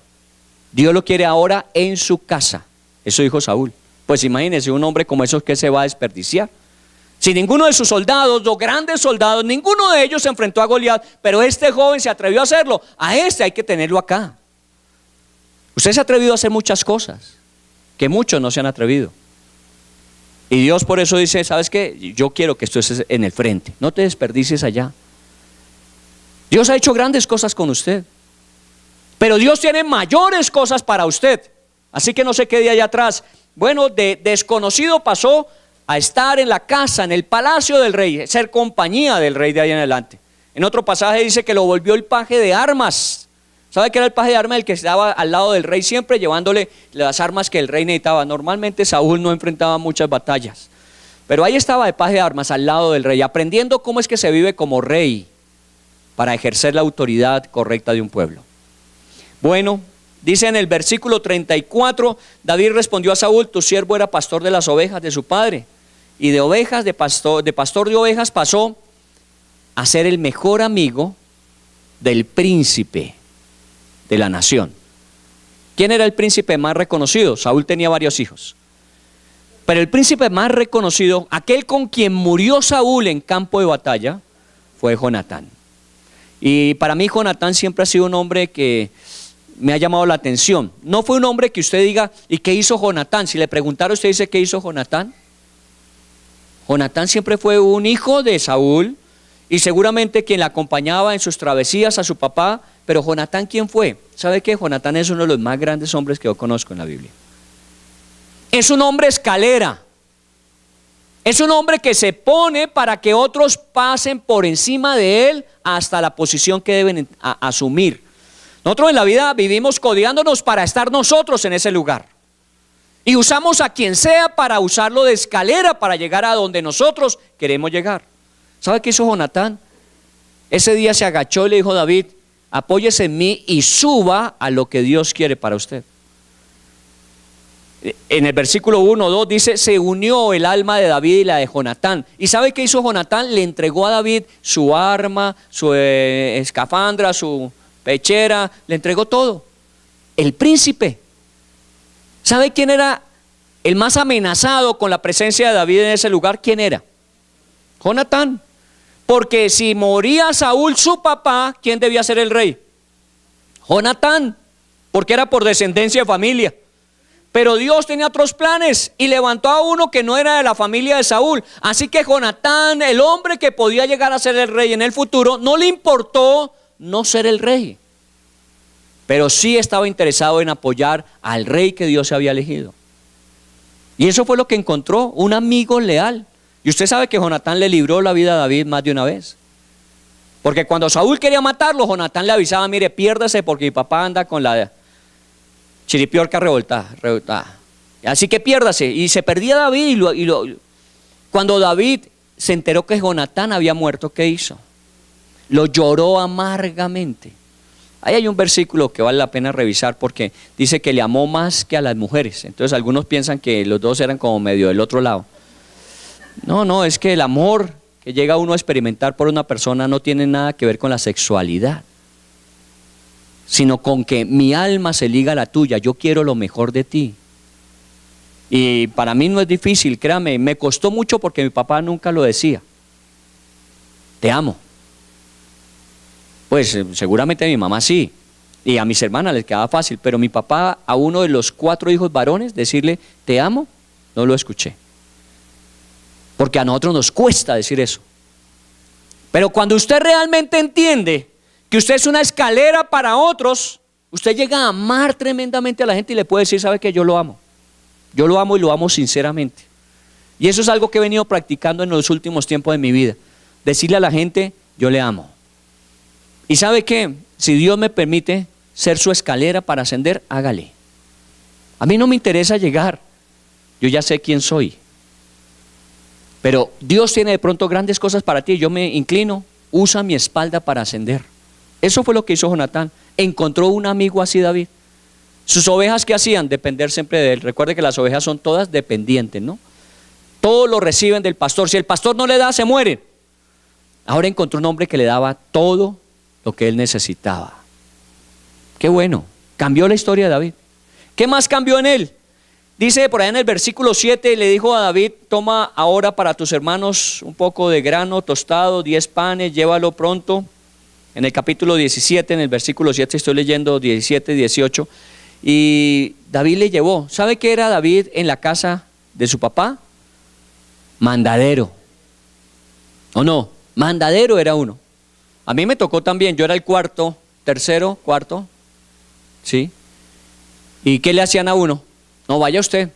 Dios lo quiere ahora en su casa. Eso dijo Saúl. Pues imagínese un hombre como esos, que se va a desperdiciar. Si ninguno de sus soldados, los grandes soldados, ninguno de ellos se enfrentó a Goliat, pero este joven se atrevió a hacerlo, a este hay que tenerlo acá. Usted se ha atrevido a hacer muchas cosas que muchos no se han atrevido. Y Dios por eso dice: ¿sabes qué? Yo quiero que esto estés en el frente, no te desperdicies allá. Dios ha hecho grandes cosas con usted, pero Dios tiene mayores cosas para usted. Así que no se quede allá atrás. Bueno, de desconocido pasó a estar en la casa, en el palacio del rey, ser compañía del rey de ahí en adelante. En otro pasaje dice que lo volvió el paje de armas. ¿Sabe qué era el paje de armas? El que estaba al lado del rey siempre llevándole las armas que el rey necesitaba. Normalmente Saúl no enfrentaba muchas batallas, pero ahí estaba de paje de armas al lado del rey, aprendiendo cómo es que se vive como rey para ejercer la autoridad correcta de un pueblo. Bueno, dice en el versículo 34, David respondió a Saúl: tu siervo era pastor de las ovejas de su padre, y de ovejas, de pastor de ovejas pasó a ser el mejor amigo del príncipe de la nación. ¿Quién era el príncipe más reconocido? Saúl tenía varios hijos, pero el príncipe más reconocido, aquel con quien murió Saúl en campo de batalla, fue Jonatán. Y para mí Jonatán siempre ha sido un hombre que me ha llamado la atención. No fue un hombre que usted diga: ¿y qué hizo Jonatán? Si le preguntara, usted dice: ¿qué hizo Jonatán? Jonatán siempre fue un hijo de Saúl y seguramente quien le acompañaba en sus travesías a su papá. Pero Jonatán, ¿quién fue? ¿Sabe qué? Jonatán es uno de los más grandes hombres que yo conozco en la Biblia. Es un hombre escalera. Es un hombre que se pone para que otros pasen por encima de él hasta la posición que deben asumir. Nosotros en la vida vivimos codeándonos para estar nosotros en ese lugar. Y usamos a quien sea para usarlo de escalera para llegar a donde nosotros queremos llegar. ¿Sabe qué hizo Jonatán? Ese día se agachó y le dijo a David: apóyese en mí y suba a lo que Dios quiere para usted. En el versículo 1, 2 dice: se unió el alma de David y la de Jonatán. ¿Y sabe qué hizo Jonatán? Le entregó a David su arma, su escafandra, su pechera, le entregó todo. El príncipe. ¿Sabe quién era el más amenazado con la presencia de David en ese lugar? ¿Quién era? Jonatán. Porque si moría Saúl, su papá, ¿quién debía ser el rey? Jonatán, porque era por descendencia de familia. Pero Dios tenía otros planes y levantó a uno que no era de la familia de Saúl. Así que Jonatán, el hombre que podía llegar a ser el rey en el futuro, no le importó no ser el rey. Pero sí estaba interesado en apoyar al rey que Dios había elegido. Y eso fue lo que encontró, un amigo leal. Y usted sabe que Jonatán le libró la vida a David más de una vez. Porque cuando Saúl quería matarlo, Jonatán le avisaba: mire, piérdase porque mi papá anda con la chiripiorca revoltada. Así que piérdase. Y se perdía David. Cuando David se enteró que Jonatán había muerto, ¿qué hizo? Lo lloró amargamente. Ahí hay un versículo que vale la pena revisar porque dice que le amó más que a las mujeres. Entonces algunos piensan que los dos eran como medio del otro lado. No, es que el amor que llega uno a experimentar por una persona no tiene nada que ver con la sexualidad, sino con que mi alma se liga a la tuya, yo quiero lo mejor de ti. Y para mí no es difícil, créame, me costó mucho porque mi papá nunca lo decía. Te amo. Pues seguramente a mi mamá sí, y a mis hermanas les quedaba fácil, pero mi papá, a uno de los 4 hijos varones, decirle te amo, no lo escuché. Porque a nosotros nos cuesta decir eso. Pero cuando usted realmente entiende que usted es una escalera para otros, usted llega a amar tremendamente a la gente y le puede decir: ¿sabe qué? Yo lo amo. Yo lo amo y lo amo sinceramente. Y eso es algo que he venido practicando en los últimos tiempos de mi vida. Decirle a la gente: yo le amo. Y ¿sabe qué? Si Dios me permite ser su escalera para ascender, hágale. A mí no me interesa llegar. Yo ya sé quién soy. Pero Dios tiene de pronto grandes cosas para ti. Yo me inclino, usa mi espalda para ascender. Eso fue lo que hizo Jonatán. Encontró un amigo así, David. Sus ovejas, ¿qué hacían? Depender siempre de él. Recuerde que las ovejas son todas dependientes, ¿no? Todo lo reciben del pastor. Si el pastor no le da, se mueren. Ahora encontró un hombre que le daba todo lo que él necesitaba. Qué bueno. Cambió la historia de David. ¿Qué más cambió en él? Dice por allá en el versículo 7, le dijo a David: toma ahora para tus hermanos un poco de grano tostado, 10 panes, llévalo pronto. En el capítulo 17, en el versículo 7, estoy leyendo 17, 18. Y David le llevó. ¿Sabe qué era David en la casa de su papá? Mandadero. ¿O no? Mandadero era uno. A mí me tocó también, yo era el tercero, cuarto. ¿Sí? ¿Y qué le hacían a uno? No, vaya usted.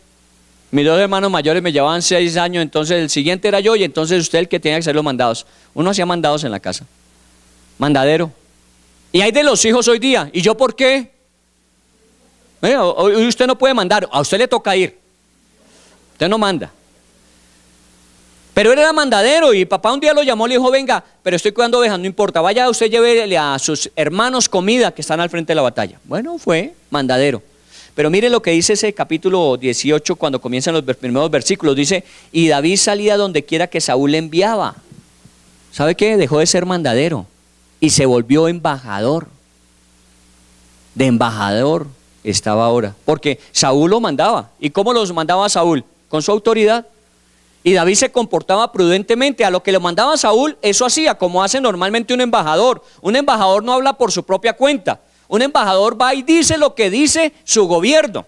Mis 2 hermanos mayores me llevaban 6 años, entonces el siguiente era yo y entonces usted el que tenía que hacer los mandados. Uno hacía mandados en la casa. Mandadero. Y hay de los hijos hoy día. ¿Y yo por qué? Hoy usted no puede mandar, a usted le toca ir. Usted no manda. Pero él era mandadero y papá un día lo llamó y le dijo: venga, pero estoy cuidando ovejas, no importa, vaya usted, llévele a sus hermanos comida que están al frente de la batalla. Bueno, fue mandadero. Pero mire lo que dice ese capítulo 18 cuando comienzan los primeros versículos. Dice: y David salía donde quiera que Saúl le enviaba. ¿Sabe qué? Dejó de ser mandadero y se volvió embajador. De embajador estaba ahora, porque Saúl lo mandaba. ¿Y cómo los mandaba Saúl? Con su autoridad. Y David se comportaba prudentemente. A lo que le mandaba Saúl, eso hacía, como hace normalmente un embajador. Un embajador no habla por su propia cuenta. Un embajador va y dice lo que dice su gobierno.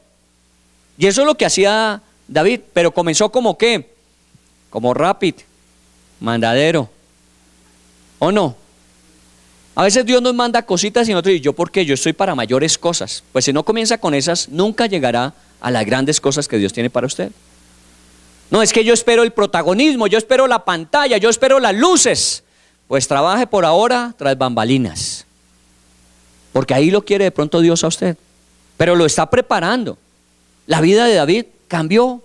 Y eso es lo que hacía David. Pero comenzó como ¿qué? Como rápido, mandadero. ¿O no? A veces Dios nos manda cositas y nosotros dicen: ¿yo por qué? Yo estoy para mayores cosas. Pues si no comienza con esas, nunca llegará a las grandes cosas que Dios tiene para usted. No, es que yo espero el protagonismo, yo espero la pantalla, yo espero las luces. Pues trabaje por ahora tras bambalinas. Porque ahí lo quiere de pronto Dios a usted. Pero lo está preparando. La vida de David cambió.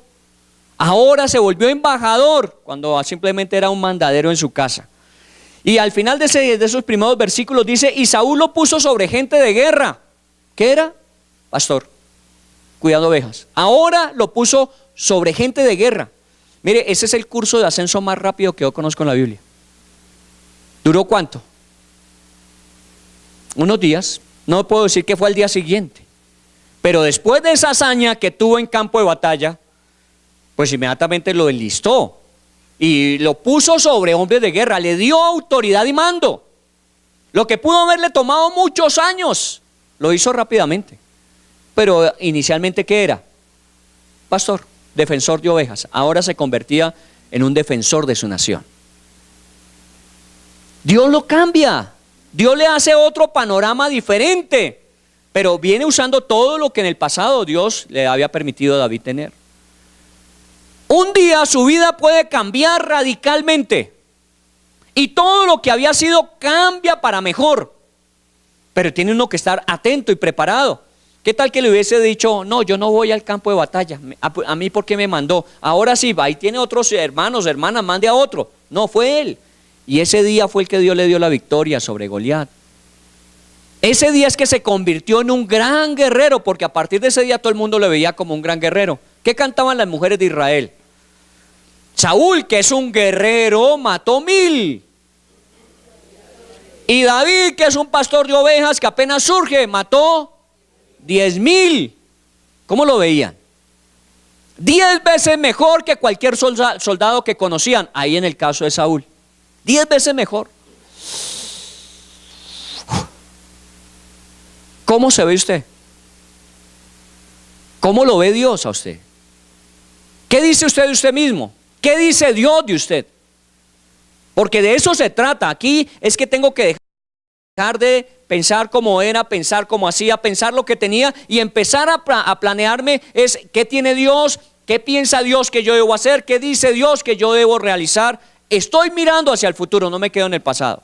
Ahora se volvió embajador cuando simplemente era un mandadero en su casa. Y al final de esos primeros versículos dice: y Saúl lo puso sobre gente de guerra. ¿Qué era? Pastor, cuidando ovejas. Ahora lo puso sobre gente de guerra. Mire, ese es el curso de ascenso más rápido que yo conozco en la Biblia. ¿Duró cuánto? unos días, no puedo decir que fue al día siguiente, pero después de esa hazaña que tuvo en campo de batalla, pues inmediatamente lo enlistó y lo puso sobre hombres de guerra, le dio autoridad y mando. Lo que pudo haberle tomado muchos años, lo hizo rápidamente. Pero inicialmente, ¿qué era? Pastor, defensor de ovejas. Ahora se convertía en un defensor de su nación. Dios lo cambia, Dios le hace otro panorama diferente, pero viene usando todo lo que en el pasado Dios le había permitido a David tener. Un día su vida puede cambiar radicalmente y todo lo que había sido cambia para mejor, pero tiene uno que estar atento y preparado. ¿Qué tal que le hubiese dicho, no, yo no voy al campo de batalla, a mí por qué me mandó? Ahora sí, ahí tiene otros hermanos, hermanas, mande a otro. No, fue él. Y ese día fue el que Dios le dio la victoria sobre Goliat. Ese día es que se convirtió en un gran guerrero, porque a partir de ese día todo el mundo lo veía como un gran guerrero. ¿Qué cantaban las mujeres de Israel? Saúl, que es un guerrero, mató 1000. Y David, que es un pastor de ovejas que apenas surge, mató 10,000. ¿Cómo lo veían? 10 veces mejor que cualquier soldado que conocían. Ahí en el caso de Saúl, 10 veces mejor. ¿Cómo se ve usted? ¿Cómo lo ve Dios a usted? ¿Qué dice usted de usted mismo? ¿Qué dice Dios de usted? Porque de eso se trata. Aquí es que tengo que dejar de pensar como era, pensar como hacía, pensar lo que tenía y empezar a planearme es qué tiene Dios, qué piensa Dios que yo debo hacer, qué dice Dios que yo debo realizar. Estoy mirando hacia el futuro, no me quedo en el pasado.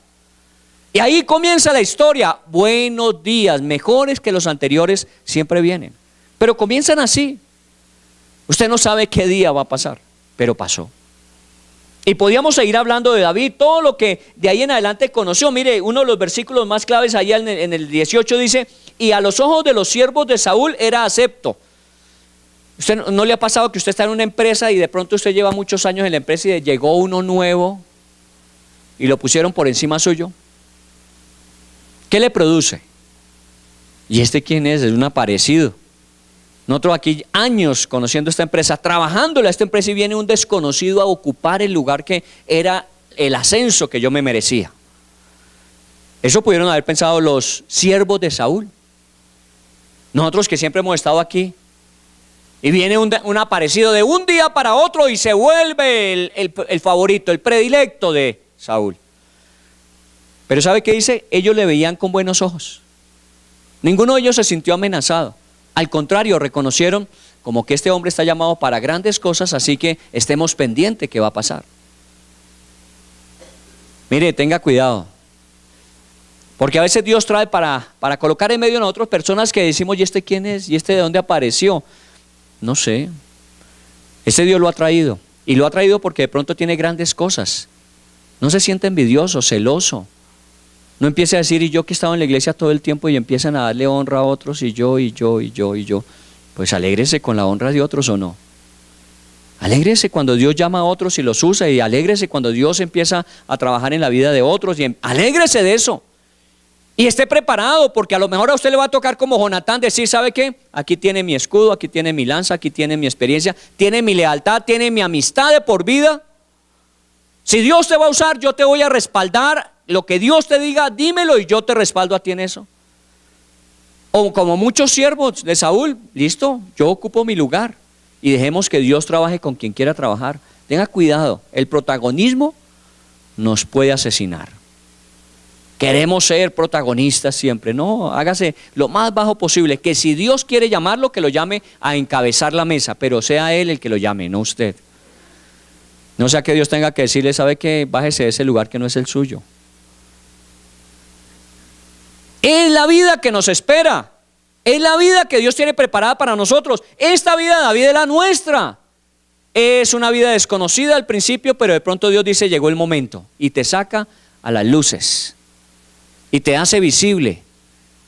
Y ahí comienza la historia. Buenos días, mejores que los anteriores, siempre vienen. Pero comienzan así. Usted no sabe qué día va a pasar, pero pasó. Y podíamos seguir hablando de David, todo lo que de ahí en adelante conoció. Mire, uno de los versículos más claves allá en el 18 dice, y a los ojos de los siervos de Saúl era acepto. ¿Usted no le ha pasado que usted está en una empresa y de pronto usted lleva muchos años en la empresa y llegó uno nuevo y lo pusieron por encima suyo? ¿Qué le produce? ¿Y este quién es? Es un aparecido. Nosotros aquí años conociendo esta empresa, trabajándole a esta empresa y viene un desconocido a ocupar el lugar que era el ascenso que yo me merecía. Eso pudieron haber pensado los siervos de Saúl. Nosotros que siempre hemos estado aquí y viene un aparecido de un día para otro y se vuelve el favorito, el predilecto de Saúl. Pero ¿sabe qué dice? Ellos le veían con buenos ojos. Ninguno de ellos se sintió amenazado. Al contrario, reconocieron como que este hombre está llamado para grandes cosas, así que estemos pendientes qué va a pasar. Mire, tenga cuidado. Porque a veces Dios trae para colocar en medio de nosotros personas que decimos, ¿y este quién es? ¿Y este de dónde apareció? No sé. Ese Dios lo ha traído. Y lo ha traído porque de pronto tiene grandes cosas. No se siente envidioso, celoso. No empiece a decir, y yo que he estado en la iglesia todo el tiempo y empiezan a darle honra a otros, y yo. Pues alégrese con la honra de otros o no. Alégrese cuando Dios llama a otros y los usa, y alégrese cuando Dios empieza a trabajar en la vida de otros, y alégrese de eso. Y esté preparado, porque a lo mejor a usted le va a tocar como Jonatán decir, ¿sabe qué? Aquí tiene mi escudo, aquí tiene mi lanza, aquí tiene mi experiencia, tiene mi lealtad, tiene mi amistad de por vida. Si Dios te va a usar, yo te voy a respaldar. Lo que Dios te diga, dímelo y yo te respaldo a ti en eso. O como muchos siervos de Saúl, listo, yo ocupo mi lugar y dejemos que Dios trabaje con quien quiera trabajar. Tenga cuidado, el protagonismo nos puede asesinar. Queremos ser protagonistas siempre, no, hágase lo más bajo posible, que si Dios quiere llamarlo, que lo llame a encabezar la mesa, pero sea Él el que lo llame, no usted. No sea que Dios tenga que decirle, ¿sabe qué? Bájese de ese lugar que no es el suyo. Es la vida que nos espera, es la vida que Dios tiene preparada para nosotros. Esta vida, David, es la nuestra. Es una vida desconocida al principio, pero de pronto Dios dice, llegó el momento, y te saca a las luces, y te hace visible,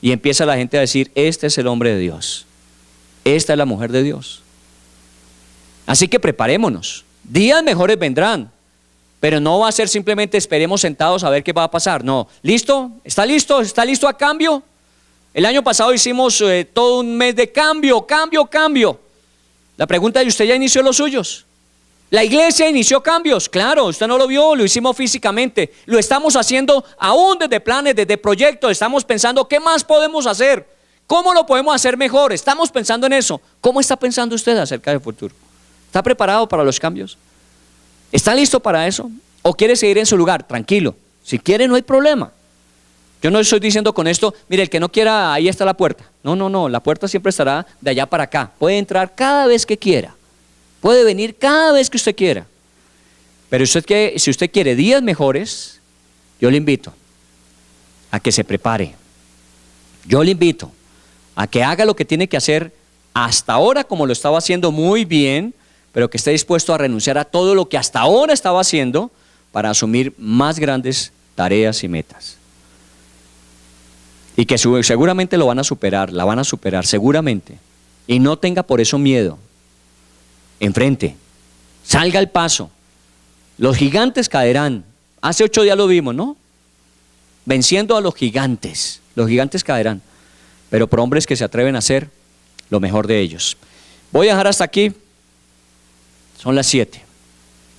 y empieza la gente a decir, este es el hombre de Dios, esta es la mujer de Dios. Así que preparémonos, días mejores vendrán, Pero no va a ser simplemente esperemos sentados a ver qué va a pasar. No, ¿listo? ¿Está listo? ¿Está listo a cambio? El año pasado hicimos todo un mes de cambio. La pregunta es, ¿usted ya inició los suyos? La iglesia inició cambios, claro, usted no lo vio, lo hicimos físicamente. Lo estamos haciendo aún desde planes, desde proyectos. Estamos pensando, ¿qué más podemos hacer? ¿Cómo lo podemos hacer mejor? Estamos pensando en eso. ¿Cómo está pensando usted acerca del futuro? ¿Está preparado para los cambios? ¿Está listo para eso? ¿O quiere seguir en su lugar? Tranquilo. Si quiere, no hay problema. Yo no estoy diciendo con esto, mire, el que no quiera, ahí está la puerta. No, la puerta siempre estará de allá para acá. Puede entrar cada vez que quiera. Puede venir cada vez que usted quiera. Pero si usted quiere días mejores, yo le invito a que se prepare. Yo le invito a que haga lo que tiene que hacer hasta ahora, como lo estaba haciendo muy bien, pero que esté dispuesto a renunciar a todo lo que hasta ahora estaba haciendo para asumir más grandes tareas y metas. Y que seguramente lo van a superar, la van a superar, seguramente. Y no tenga por eso miedo. Enfrente, salga al paso. Los gigantes caerán. Hace 8 días lo vimos, ¿no? Venciendo a los gigantes caerán. Pero por hombres que se atreven a hacer lo mejor de ellos. Voy a dejar hasta aquí. Son las 7,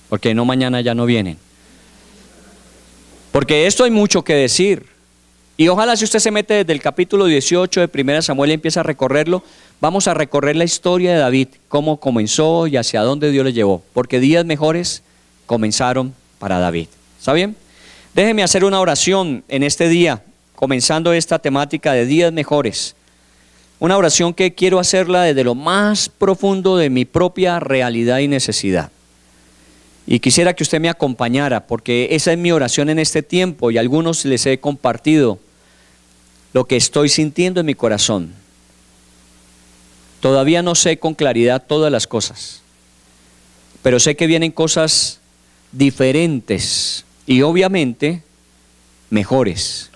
porque no, mañana ya no vienen. Porque esto hay mucho que decir. Y ojalá si usted se mete desde el capítulo 18 de 1 Samuel y empieza a recorrerlo, vamos a recorrer la historia de David, cómo comenzó y hacia dónde Dios le llevó. Porque días mejores comenzaron para David. ¿Está bien? Déjeme hacer una oración en este día, comenzando esta temática de días mejores. Una oración que quiero hacerla desde lo más profundo de mi propia realidad y necesidad. Y quisiera que usted me acompañara, porque esa es mi oración en este tiempo y a algunos les he compartido lo que estoy sintiendo en mi corazón. Todavía no sé con claridad todas las cosas, pero sé que vienen cosas diferentes y obviamente mejores.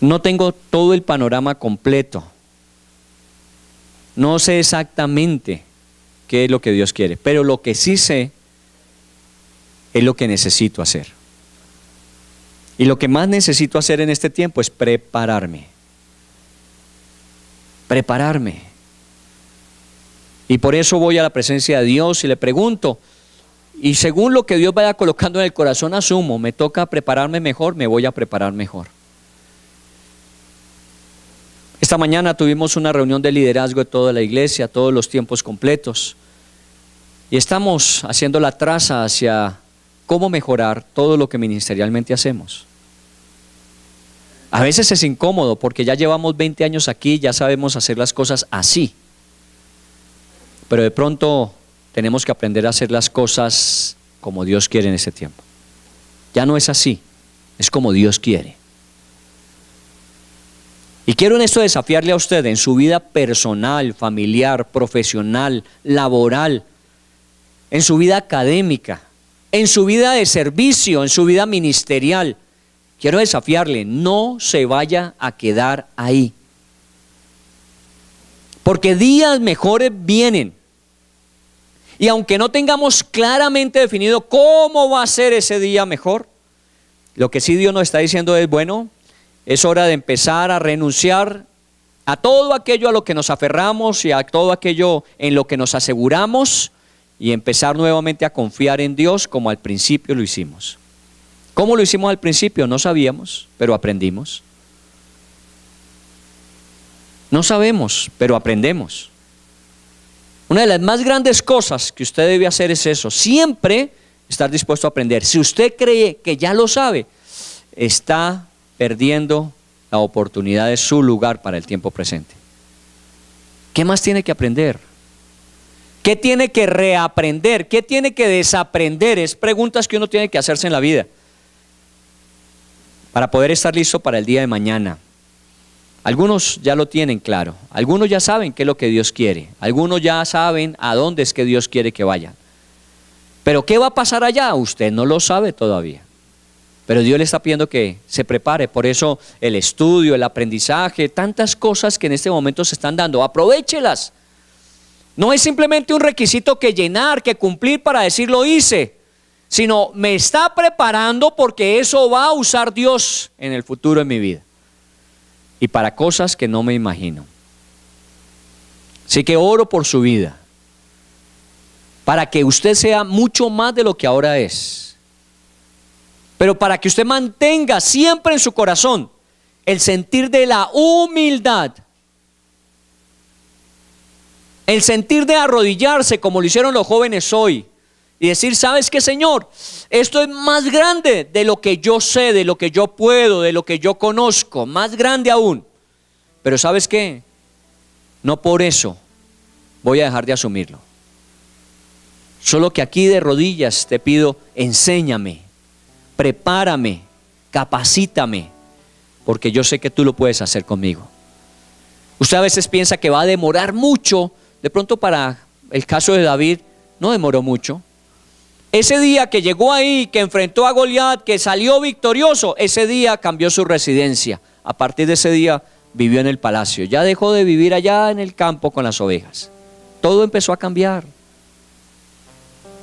No tengo todo el panorama completo. No sé exactamente qué es lo que Dios quiere, pero lo que sí sé es lo que necesito hacer. Y lo que más necesito hacer en este tiempo es prepararme. Y por eso voy a la presencia de Dios y le pregunto, y según lo que Dios vaya colocando en el corazón asumo, me toca prepararme mejor, me voy a preparar mejor. Esta mañana tuvimos una reunión de liderazgo de toda la iglesia, todos los tiempos completos, y estamos haciendo la traza hacia cómo mejorar todo lo que ministerialmente hacemos. A veces es incómodo porque ya llevamos 20 años aquí, ya sabemos hacer las cosas así, pero de pronto tenemos que aprender a hacer las cosas como Dios quiere en este tiempo. Ya no es así, es como Dios quiere. Y quiero en esto desafiarle a usted en su vida personal, familiar, profesional, laboral, en su vida académica, en su vida de servicio, en su vida ministerial. Quiero desafiarle, no se vaya a quedar ahí. Porque días mejores vienen. Y aunque no tengamos claramente definido cómo va a ser ese día mejor, lo que sí Dios nos está diciendo es, bueno, es hora de empezar a renunciar a todo aquello a lo que nos aferramos y a todo aquello en lo que nos aseguramos y empezar nuevamente a confiar en Dios como al principio lo hicimos. ¿Cómo lo hicimos al principio? No sabíamos, pero aprendimos. No sabemos, pero aprendemos. Una de las más grandes cosas que usted debe hacer es eso, siempre estar dispuesto a aprender. Si usted cree que ya lo sabe, está perdiendo la oportunidad de su lugar para el tiempo presente. ¿Qué más tiene que aprender? ¿Qué tiene que reaprender? ¿Qué tiene que desaprender? Es preguntas que uno tiene que hacerse en la vida para poder estar listo para el día de mañana. Algunos ya lo tienen claro, algunos ya saben qué es lo que Dios quiere, algunos ya saben a dónde es que Dios quiere que vayan. Pero ¿qué va a pasar allá? Usted no lo sabe todavía. Pero Dios le está pidiendo que se prepare, por eso el estudio, el aprendizaje, tantas cosas que en este momento se están dando, aprovéchelas. No es simplemente un requisito que llenar, que cumplir para decir lo hice, sino me está preparando porque eso va a usar Dios en el futuro en mi vida y para cosas que no me imagino. Así que oro por su vida, para que usted sea mucho más de lo que ahora es, pero para que usted mantenga siempre en su corazón el sentir de la humildad, el sentir de arrodillarse como lo hicieron los jóvenes hoy y decir, ¿sabes qué, Señor? Esto es más grande de lo que yo sé, de lo que yo puedo, de lo que yo conozco, más grande aún. Pero ¿sabes qué? No por eso voy a dejar de asumirlo. Solo que aquí de rodillas te pido, enséñame, prepárame, capacítame, porque yo sé que tú lo puedes hacer conmigo. Usted a veces piensa que va a demorar mucho. De pronto para el caso de David no demoró mucho. Ese día que llegó ahí, que enfrentó a Goliat, que salió victorioso, ese día cambió su residencia. A partir de ese día vivió en el palacio. Ya dejó de vivir allá en el campo con las ovejas. Todo empezó a cambiar.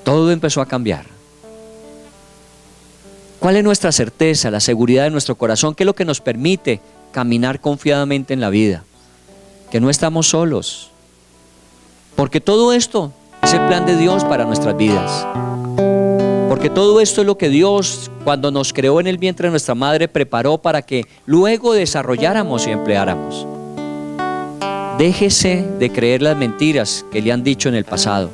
Todo empezó a cambiar. ¿Cuál es nuestra certeza, la seguridad de nuestro corazón? ¿Qué es lo que nos permite caminar confiadamente en la vida? Que no estamos solos. Porque todo esto es el plan de Dios para nuestras vidas. Porque todo esto es lo que Dios, cuando nos creó en el vientre de nuestra madre, preparó para que luego desarrolláramos y empleáramos. Déjese de creer las mentiras que le han dicho en el pasado.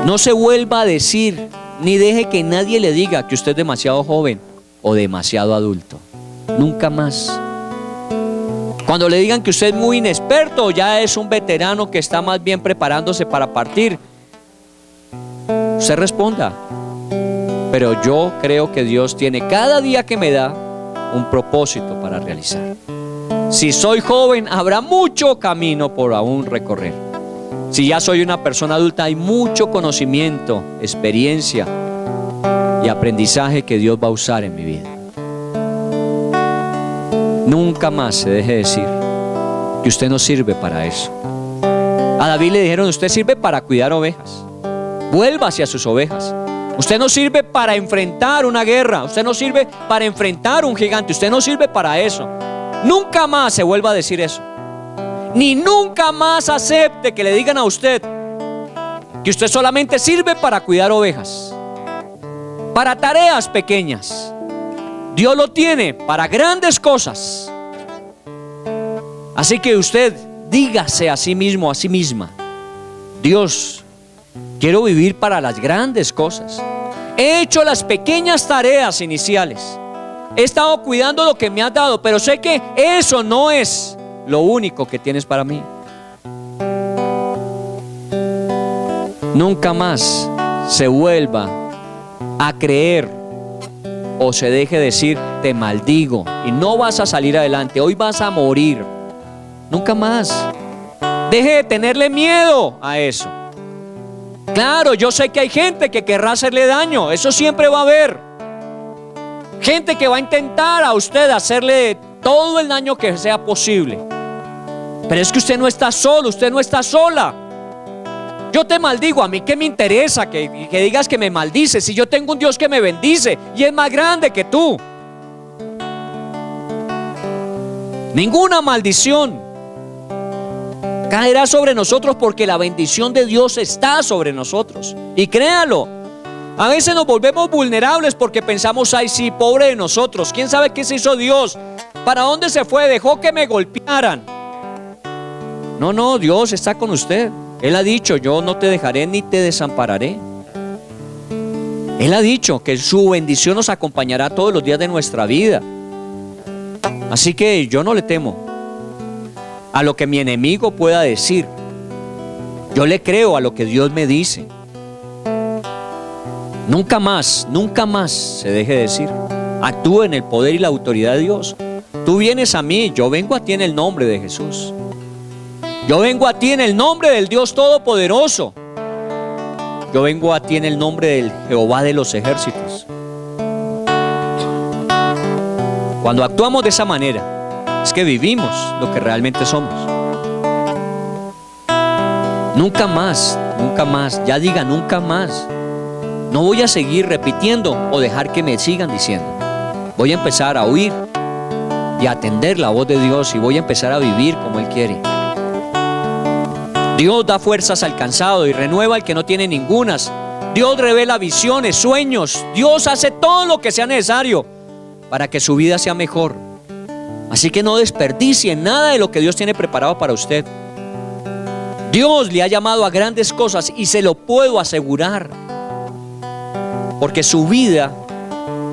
No se vuelva a decir, ni deje que nadie le diga que usted es demasiado joven o demasiado adulto. Nunca más. Cuando le digan que usted es muy inexperto o ya es un veterano que está más bien preparándose para partir, usted responda. Pero yo creo que Dios tiene cada día que me da un propósito para realizar. Si soy joven, habrá mucho camino por aún recorrer. Si ya soy una persona adulta, hay mucho conocimiento, experiencia y aprendizaje que Dios va a usar en mi vida. Nunca más se deje decir que usted no sirve para eso. A David le dijeron, usted sirve para cuidar ovejas. Vuelva hacia sus ovejas. Usted no sirve para enfrentar una guerra. Usted no sirve para enfrentar un gigante. Usted no sirve para eso. Nunca más se vuelva a decir eso. Ni nunca más acepte que le digan a usted que usted solamente sirve para cuidar ovejas, para tareas pequeñas. Dios lo tiene para grandes cosas. Así que usted dígase a sí mismo, a sí misma, Dios, quiero vivir para las grandes cosas. He hecho las pequeñas tareas iniciales. He estado cuidando lo que me has dado, pero sé que eso no es lo único que tienes para mí. Nunca más se vuelva a creer o se deje decir, te maldigo y no vas a salir adelante, hoy vas a morir. Nunca más. Deje de tenerle miedo a eso. Claro, yo sé que hay gente que querrá hacerle daño, eso siempre va a haber. Gente que va a intentar a usted hacerle todo el daño que sea posible. Pero es que usted no está solo, usted no está sola. Yo te maldigo, a mí qué me interesa que digas que me maldices, si yo tengo un Dios que me bendice y es más grande que tú. Ninguna maldición caerá sobre nosotros porque la bendición de Dios está sobre nosotros. Y créalo, a veces nos volvemos vulnerables porque pensamos, ay sí, pobre de nosotros, ¿quién sabe qué se hizo Dios? ¿Para dónde se fue? Dejó que me golpearan. No, Dios está con usted. Él ha dicho, yo no te dejaré ni te desampararé. Él ha dicho que su bendición nos acompañará todos los días de nuestra vida. Así que yo no le temo a lo que mi enemigo pueda decir. Yo le creo a lo que Dios me dice. Nunca más se deje decir. Actúe en el poder y la autoridad de Dios. Tú vienes a mí, yo vengo a ti en el nombre de Jesús. Yo vengo a ti en el nombre del Dios Todopoderoso. Yo vengo a ti en el nombre del Jehová de los ejércitos. Cuando actuamos de esa manera, es que vivimos lo que realmente somos. Nunca más, nunca más. Ya diga nunca más. No voy a seguir repitiendo o dejar que me sigan diciendo. Voy a empezar a oír y a atender la voz de Dios y voy a empezar a vivir como Él quiere. Dios da fuerzas al cansado y renueva al que no tiene ningunas. Dios revela visiones, sueños. Dios hace todo lo que sea necesario para que su vida sea mejor. Así que no desperdicie nada de lo que Dios tiene preparado para usted. Dios le ha llamado a grandes cosas y se lo puedo asegurar, porque su vida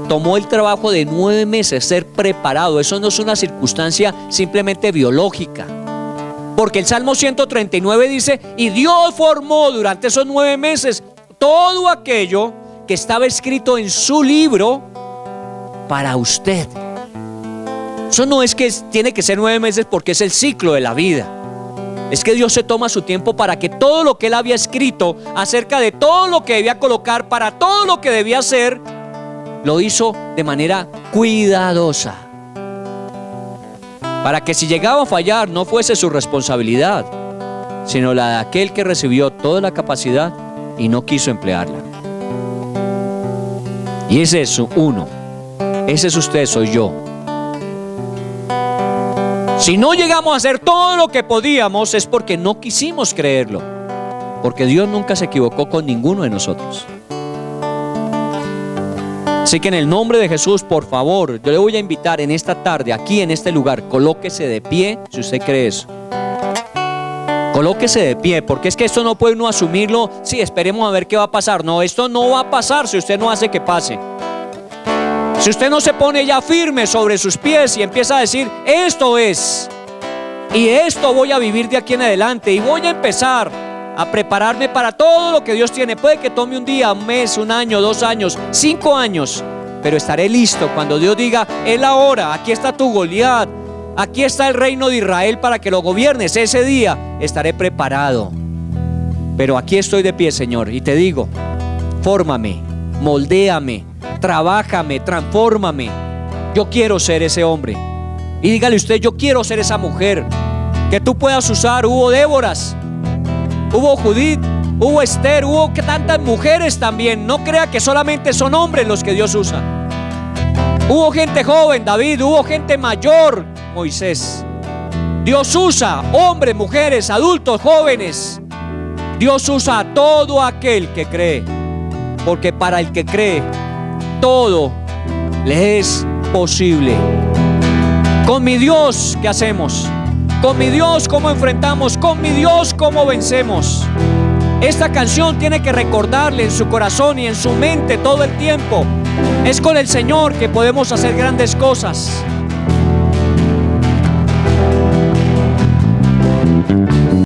tomó el trabajo de 9 meses ser preparado. Eso no es una circunstancia simplemente biológica, porque el Salmo 139 dice: y Dios formó durante esos 9 meses todo aquello que estaba escrito en su libro para usted. Eso no es que tiene que ser 9 meses porque es el ciclo de la vida. Es que Dios se toma su tiempo para que todo lo que Él había escrito acerca de todo lo que debía colocar, para todo lo que debía hacer, lo hizo de manera cuidadosa, para que si llegaba a fallar no fuese su responsabilidad, sino la de aquel que recibió toda la capacidad y no quiso emplearla. Y ese es uno. Ese es usted, soy yo. Si no llegamos a hacer todo lo que podíamos, es porque no quisimos creerlo, porque Dios nunca se equivocó con ninguno de nosotros. Así que en el nombre de Jesús, por favor, yo le voy a invitar en esta tarde, aquí en este lugar, colóquese de pie si usted cree eso. Colóquese de pie, porque es que esto no puede uno asumirlo. Sí, esperemos a ver qué va a pasar. No, esto no va a pasar si usted no hace que pase. Si usted no se pone ya firme sobre sus pies y empieza a decir: esto es, y esto voy a vivir de aquí en adelante, y voy a empezar a prepararme para todo lo que Dios tiene. Puede que tome un día, un mes, un año, 2 años, 5 años, pero estaré listo cuando Dios diga: es la hora, aquí está tu Goliat, aquí está el reino de Israel para que lo gobiernes. Ese día estaré preparado. Pero aquí estoy de pie, Señor, y te digo: fórmame, moldéame, trabájame, transfórmame. Yo quiero ser ese hombre. Y dígale usted: yo quiero ser esa mujer que tú puedas usar. Hubo Déboras, hubo Judith, hubo Esther, hubo tantas mujeres también. No crea que solamente son hombres los que Dios usa. Hubo gente joven, David, hubo gente mayor, Moisés. Dios usa hombres, mujeres, adultos, jóvenes. Dios usa a todo aquel que cree, porque para el que cree todo le es posible. Con mi Dios, ¿qué hacemos? Con mi Dios, ¿cómo enfrentamos? Con mi Dios, ¿cómo vencemos? Esta canción tiene que recordarle en su corazón y en su mente todo el tiempo: es con el Señor que podemos hacer grandes cosas.